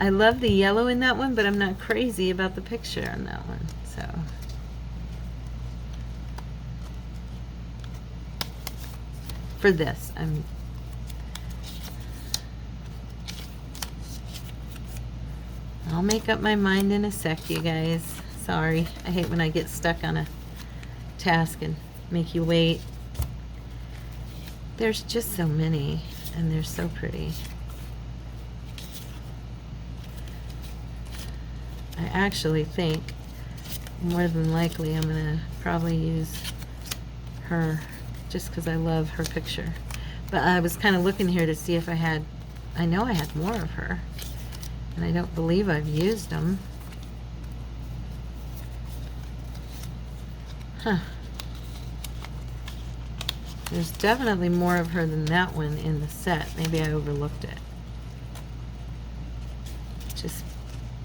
I love the yellow in that one, but I'm not crazy about the picture on that one. So for this, I'll make up my mind in a sec, you guys. Sorry, I hate when I get stuck on a task and make you wait. There's just so many, and they're so pretty. I actually think more than likely I'm gonna probably use her just because I love her picture. But I was kind of looking here to see if I know I had more of her, and I don't believe I've used them. Huh. There's definitely more of her than that one in the set. Maybe I overlooked it. Just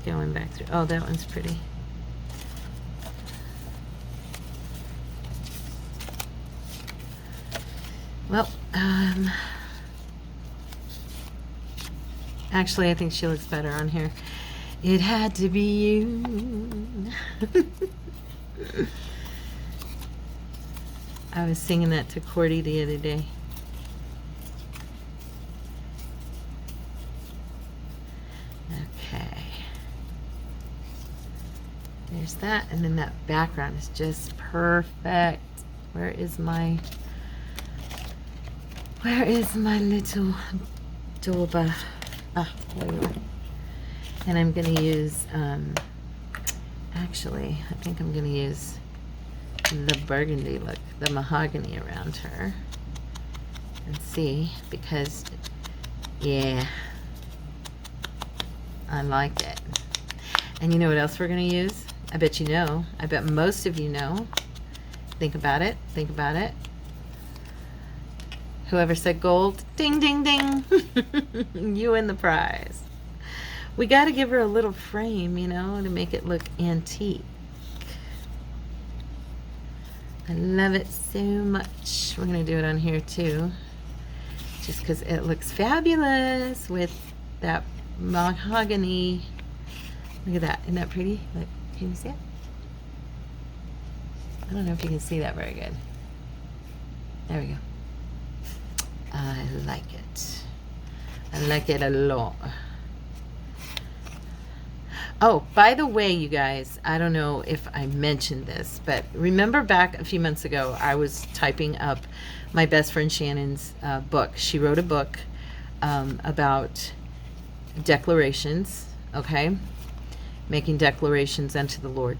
going back through. Oh, that one's pretty. Well, actually, I think she looks better on here. It had to be you. I was singing that to Cordy the other day. Okay. There's that, and then that background is just perfect. Where is my little Doba? Ah, there you are. And I'm going to use, actually, I think I'm going to use the burgundy look, the mahogany around her. And see, because, yeah, I like it. And you know what else we're going to use? I bet you know. I bet most of you know. Think about it. Think about it. Whoever said gold, ding, ding, ding. You win the prize. We got to give her a little frame, you know, to make it look antique. I love it so much. We're going to do it on here too. Just because it looks fabulous with that mahogany. Look at that. Isn't that pretty? Look, can you see it? I don't know if you can see that very good. There we go. I like it. I like it a lot. Oh, by the way, you guys, I don't know if I mentioned this, but remember back a few months ago, I was typing up my best friend Shannon's book. She wrote a book about declarations, okay? Making declarations unto the Lord.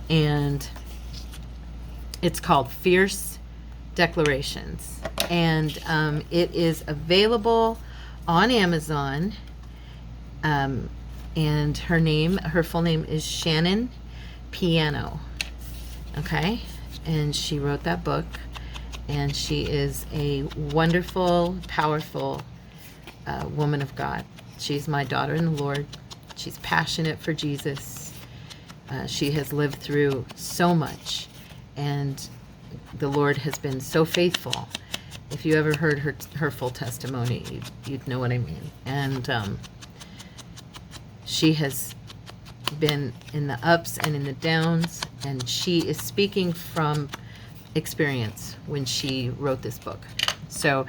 And it's called Fierce Declarations. And it is available on Amazon. And her full name is Shannon Piano. Okay? And she wrote that book. And she is a wonderful, powerful woman of God. She's my daughter in the Lord. She's passionate for Jesus. She has lived through so much. And the Lord has been so faithful. If you ever heard her full testimony, you'd know what I mean. And she has been in the ups and in the downs, and she is speaking from experience when she wrote this book. So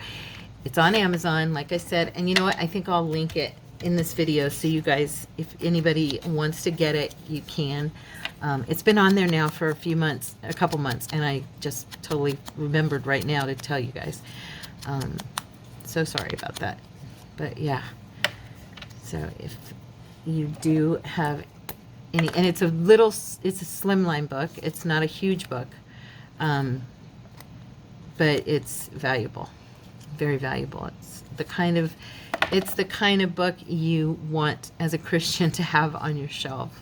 it's on Amazon, like I said, and you know what? I think I'll link it in this video so you guys, if anybody wants to get it, you can. It's been on there now for a couple months, and I just totally remembered right now to tell you guys. So sorry about that. But yeah. So if you do have any, and it's a slimline book. It's not a huge book. But it's valuable. Very valuable. It's the kind of book you want as a Christian to have on your shelf.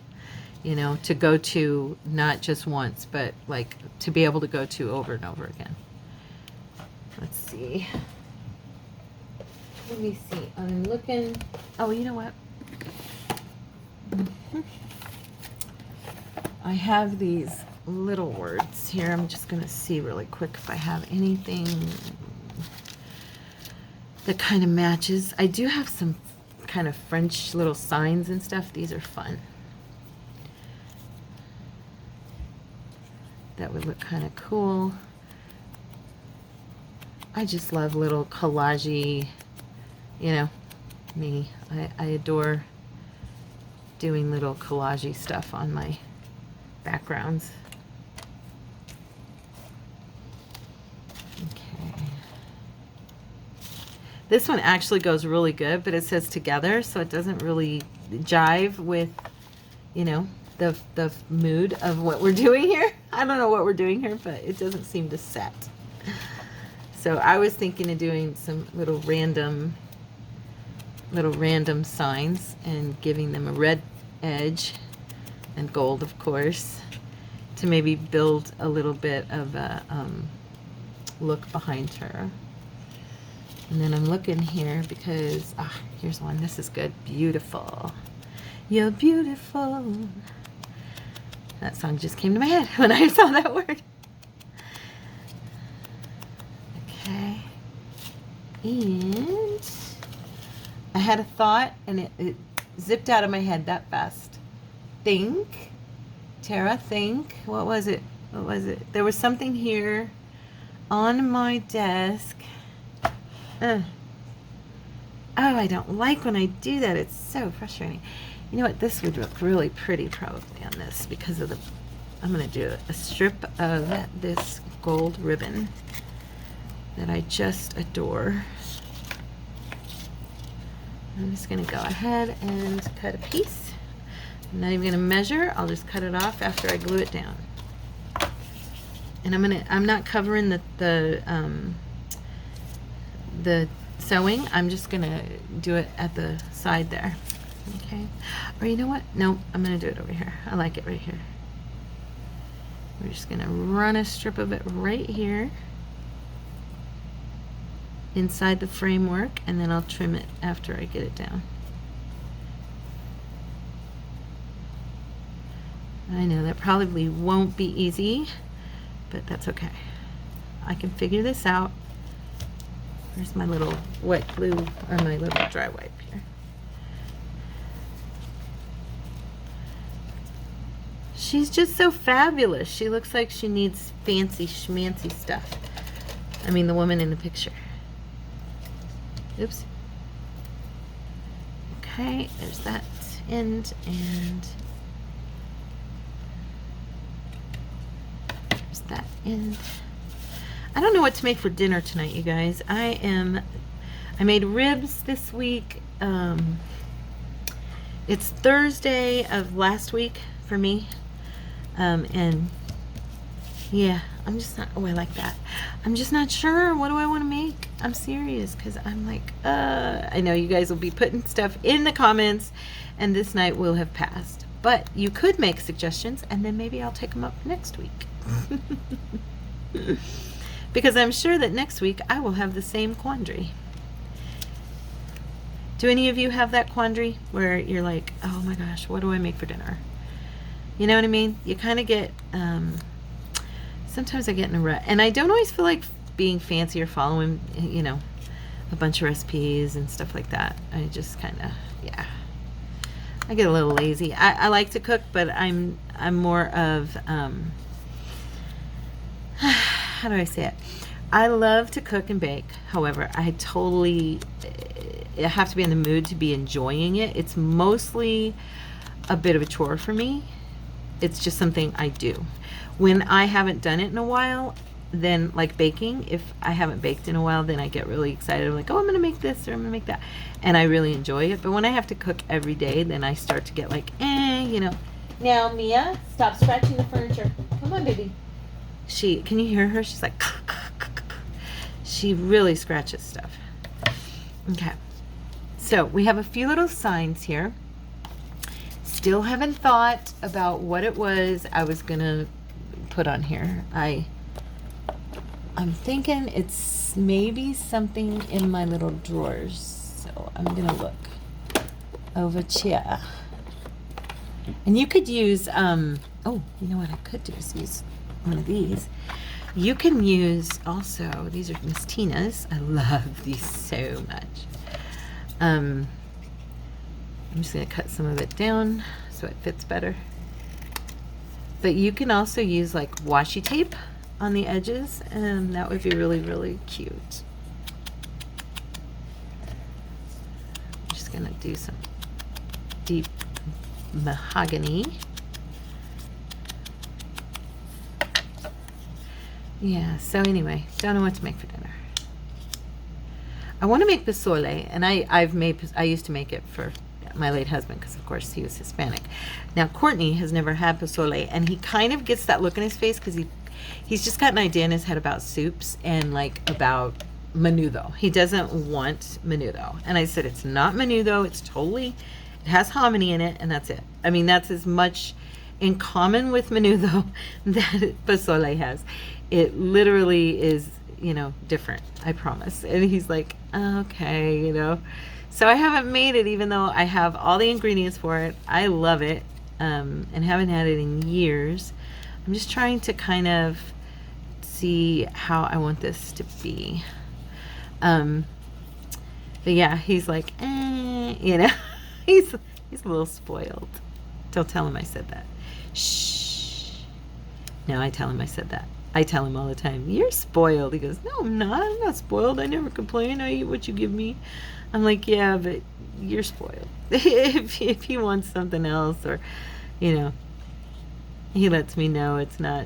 You know, to go to not just once, but like to be able to go to over and over again. Let's see. Let me see. I'm looking. Oh, you know what? I have these little words here. I'm just going to see really quick if I have anything. that kind of matches. I do have some kind of French little signs and stuff. These are fun. That would look kind of cool. I just love little collagey, you know, me. I adore doing little collagey stuff on my backgrounds. Okay. This one actually goes really good, but it says together, so it doesn't really jive with, you know, the mood of what we're doing here. I don't know what we're doing here, but it doesn't seem to set. So I was thinking of doing some little random signs and giving them a red edge and gold, of course, to maybe build a little bit of a look behind her. And then I'm looking here because, here's one. This is good. Beautiful. You're beautiful. That song just came to my head when I saw that word. Okay. And I had a thought and it zipped out of my head that fast. Think. Terra, think. What was it? What was it? There was something here on my desk. Oh, I don't like when I do that. It's so frustrating. You know what? This would look really pretty probably on this because of the... I'm going to do a strip of this gold ribbon that I just adore. I'm just going to go ahead and cut a piece. I'm not even going to measure. I'll just cut it off after I glue it down. And I'm not covering the sewing. I'm just going to do it at the side there. Okay. Or you know what? No, I'm going to do it over here. I like it right here. We're just going to run a strip of it right here inside the framework, and then I'll trim it after I get it down. I know that probably won't be easy, but that's okay. I can figure this out. Where's my little wet glue, or my little dry wipe here? She's just so fabulous. She looks like she needs fancy schmancy stuff. I mean, the woman in the picture. Oops. Okay, there's that end, and there's that end. I don't know what to make for dinner tonight, you guys. I made ribs this week. It's Thursday of last week for me. And yeah, I'm just not, oh, I like that. I'm just not sure. What do I want to make? I'm serious, because I'm like, I know you guys will be putting stuff in the comments, and this night will have passed. But you could make suggestions, and then maybe I'll take them up next week. Because I'm sure that next week I will have the same quandary. Do any of you have that quandary where you're like, oh my gosh, what do I make for dinner? You know what I mean? You kind of get, sometimes I get in a rut. And I don't always feel like being fancy or following, you know, a bunch of recipes and stuff like that. I just kind of, yeah. I get a little lazy. I like to cook, but I'm more of, how do I say it? I love to cook and bake. However, I have to be in the mood to be enjoying it. It's mostly a bit of a chore for me. It's just something I do. When I haven't done it in a while, then like baking, if I haven't baked in a while, then I get really excited. I'm like, oh, I'm gonna make this or I'm gonna make that. And I really enjoy it. But when I have to cook every day, then I start to get like, you know. Now, Mia, stop scratching the furniture. Come on, baby. Can you hear her? She's like, she really scratches stuff. Okay. So we have a few little signs here. Still haven't thought about what it was I was gonna put on here. I'm thinking it's maybe something in my little drawers. So I'm gonna look over here. And you could use, oh, you know what I could do is use one of these. You can use also, these are Miss Tina's. I love these so much. I'm just going to cut some of it down so it fits better. But you can also use like washi tape on the edges, and that would be really, really cute. I'm just going to do some deep mahogany. Yeah, so anyway, don't know what to make for dinner. I want to make pozole, and I used to make it for my late husband because of course he was Hispanic. Now Courtney has never had pozole, and he kind of gets that look in his face because he's just got an idea in his head about soups and like about menudo. He doesn't want menudo, and I said it's not menudo. It's totally, it has hominy in it, and that's it. I mean, that's as much in common with menudo that pozole has. It literally is, you know, different, I promise. And he's like, okay, you know. So I haven't made it, even though I have all the ingredients for it. I love it, and haven't had it in years. I'm just trying to kind of see how I want this to be. But yeah, he's like, you know, he's a little spoiled. Don't tell him I said that. Shh. No, I tell him I said that. I tell him all the time, you're spoiled. He goes, no, I'm not spoiled. I never complain. I eat what you give me. I'm like, yeah, but you're spoiled. if he wants something else, or, you know, he lets me know it's not,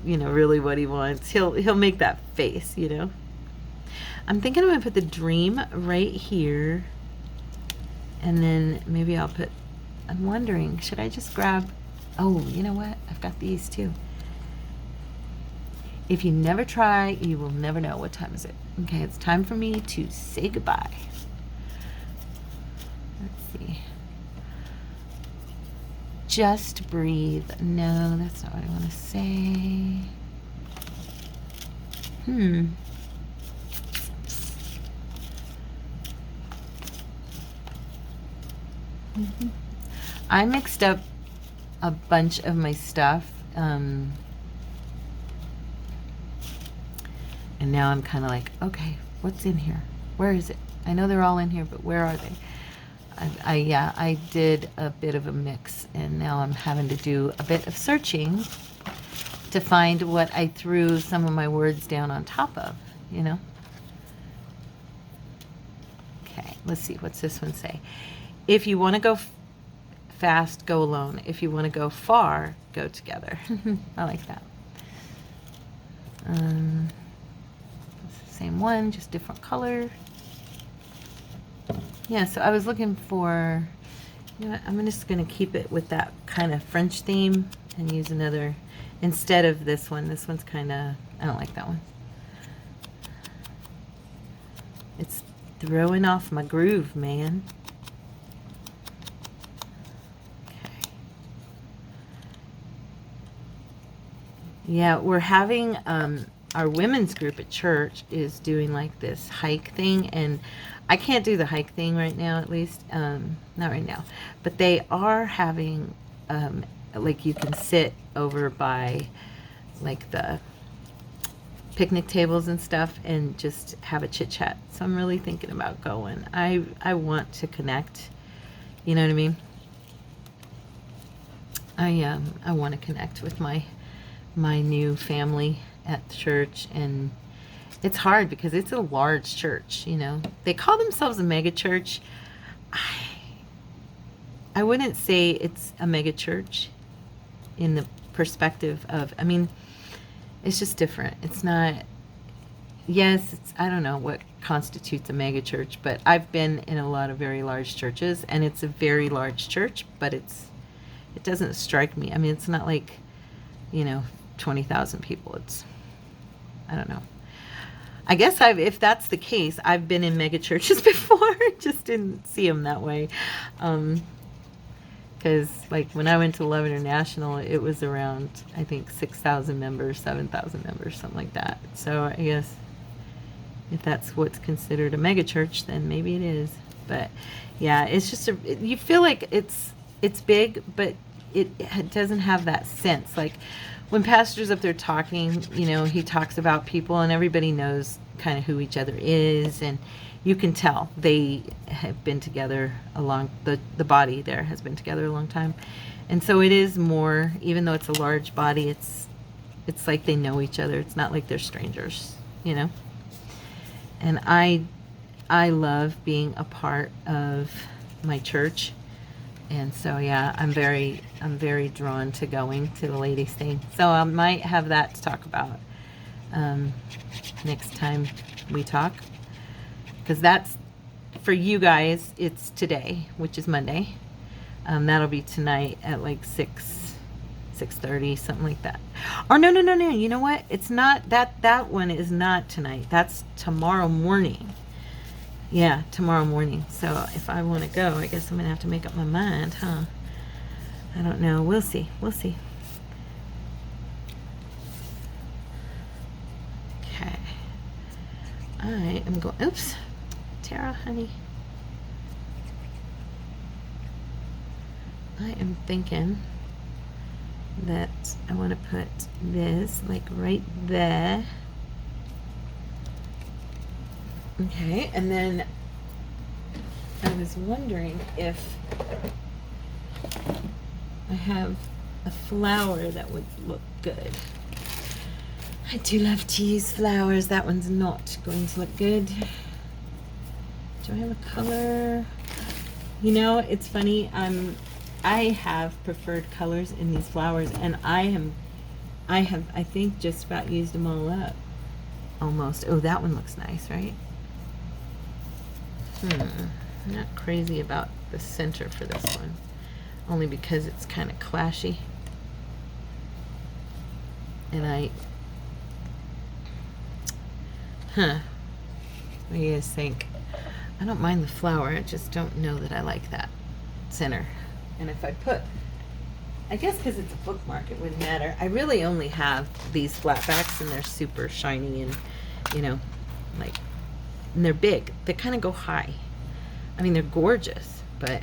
you know, really what he wants. He'll make that face, you know. I'm thinking I'm going to put the dream right here. And then maybe I'll put, I'm wondering, should I just grab, oh, you know what? I've got these too. If you never try, you will never know. What time is it? Okay, it's time for me to say goodbye. Let's see. Just breathe. No, that's not what I want to say. I mixed up a bunch of my stuff. And now I'm kind of like, okay, what's in here? Where is it? I know they're all in here, but where are they? I did a bit of a mix, and now I'm having to do a bit of searching to find what I threw some of my words down on top of, you know? Okay, let's see. What's this one say? If you want to go fast, go alone. If you want to go far, go together. I like that. Same one, just different color. Yeah, so I was looking for, you know what, I'm just going to keep it with that kind of French theme and use another, instead of this one. This one's kind of, I don't like that one. It's throwing off my groove, man. Okay. Yeah, we're having, our women's group at church is doing like this hike thing, and I can't do the hike thing right now, at least, not right now, but they are having, like you can sit over by like the picnic tables and stuff and just have a chit chat. So I'm really thinking about going. I want to connect, you know what I mean? I want to connect with my new family at church, and it's hard because it's a large church, you know. They call themselves a mega church. I wouldn't say it's a mega church in the perspective of, I mean, it's just different. It's not, yes, it's, I don't know what constitutes a mega church, but I've been in a lot of very large churches, and it's a very large church, but it doesn't strike me. I mean, it's not like, you know, 20,000 people. It's, I don't know. I guess if that's the case, I've been in mega churches before, just didn't see them that way. Because like when I went to Love International, it was around, I think, 6,000 members, 7,000 members, something like that. So I guess if that's what's considered a mega church, then maybe it is. But yeah, it's just you feel like it's big, but it doesn't have that sense. Like when Pastor's up there talking, you know, he talks about people and everybody knows kind of who each other is, and you can tell they have been together a long, the body there has been together a long time. And so it is more, even though it's a large body, it's like they know each other. It's not like they're strangers, you know? And I love being a part of my church. And so, yeah, I'm very drawn to going to the ladies' thing. So I might have that to talk about next time we talk. Because that's, for you guys, it's today, which is Monday. That'll be tonight at like 6:30, something like that. Or no. You know what? It's not, that one is not tonight. That's tomorrow morning. Yeah, tomorrow morning. So if I want to go, I guess I'm going to have to make up my mind, huh? I don't know. We'll see. Okay. I am going, oops. Tara, honey. I am thinking that I want to put this like right there. Okay, and then I was wondering if I have a flower that would look good. I do love to use flowers. That one's not going to look good. Do I have a color? You know, it's funny. I have preferred colors in these flowers, and I think just about used them all up. Almost. Oh, that one looks nice, right? I'm not crazy about the center for this one, only because it's kind of clashy. And what do you guys think? I don't mind the flower, I just don't know that I like that center. And if I put, I guess because it's a bookmark, it wouldn't matter. I really only have these flat backs, and they're super shiny and, you know, like, and they're big. They kind of go high. I mean, they're gorgeous, but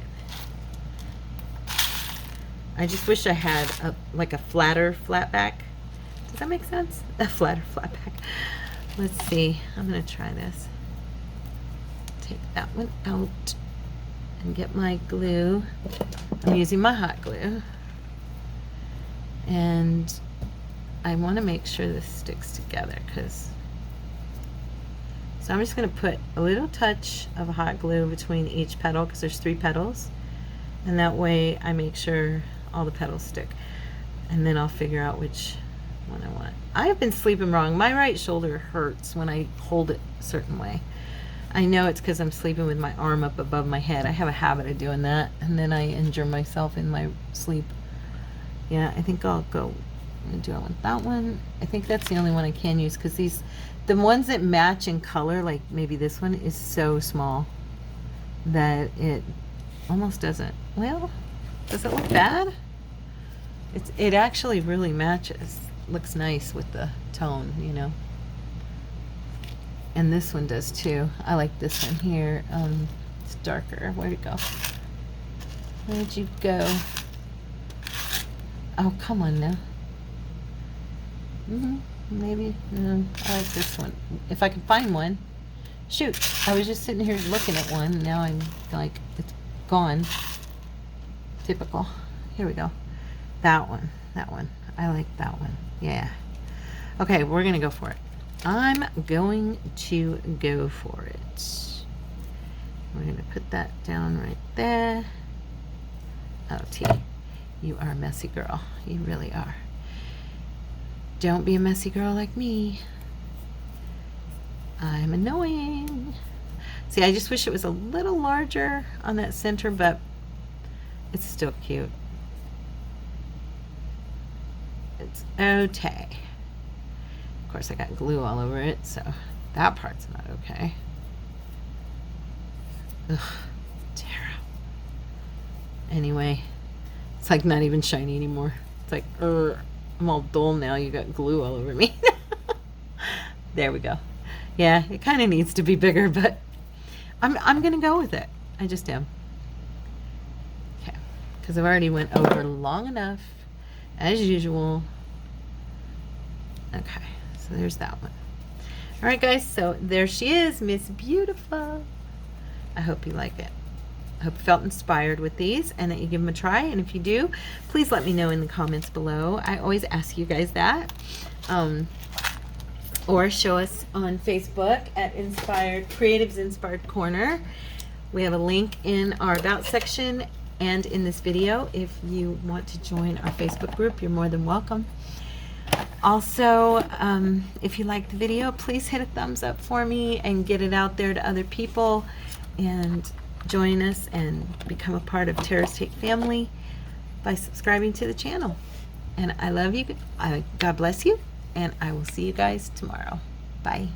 I just wish I had like a flatter flat back. Does that make sense? A flatter flat back. Let's see. I'm going to try this. Take that one out and get my glue. I'm using my hot glue. And I want to make sure this sticks together, because so I'm just going to put a little touch of hot glue between each petal, because there's 3 petals, and that way I make sure all the petals stick, and then I'll figure out which one I want. I have been sleeping wrong. My right shoulder hurts when I hold it a certain way. I know it's because I'm sleeping with my arm up above my head. I have a habit of doing that, and then I injure myself in my sleep. Yeah, I think I'll go. Do I want that one? I think that's the only one I can use, because the ones that match in color, like maybe this one, is so small that it almost doesn't. Well, does it look bad? It actually really matches. Looks nice with the tone, you know. And this one does too. I like this one here. It's darker. Where'd it go? Where'd you go? Oh, come on now. Maybe. No, I like this one. If I can find one. Shoot. I was just sitting here looking at one. And now I'm like, it's gone. Typical. Here we go. That one. I like that one. Yeah. Okay, we're going to go for it. I'm going to go for it. We're going to put that down right there. Oh, T, you are a messy girl. You really are. Don't be a messy girl like me. I'm annoying. See, I just wish it was a little larger on that center, but it's still cute. It's okay. Of course, I got glue all over it, so that part's not okay. Ugh, Tara. Anyway, it's like not even shiny anymore. It's like, I'm all dull now. You got glue all over me. There we go. Yeah, it kind of needs to be bigger, but I'm gonna go with it. I just am. Okay, because I've already went over long enough as usual. Okay, so there's that one. All right, guys, so there she is, Miss Beautiful. I hope you like it. I hope you felt inspired with these and that you give them a try. And if you do, please let me know in the comments below. I always ask you guys that. Or show us on Facebook at Creatives Inspired Corner. We have a link in our About section and in this video. If you want to join our Facebook group, you're more than welcome. Also, if you like the video, please hit a thumbs up for me and get it out there to other people, and join us and become a part of Terra's Take family by subscribing to the channel. And I love you. God bless you, and I will see you guys tomorrow. Bye.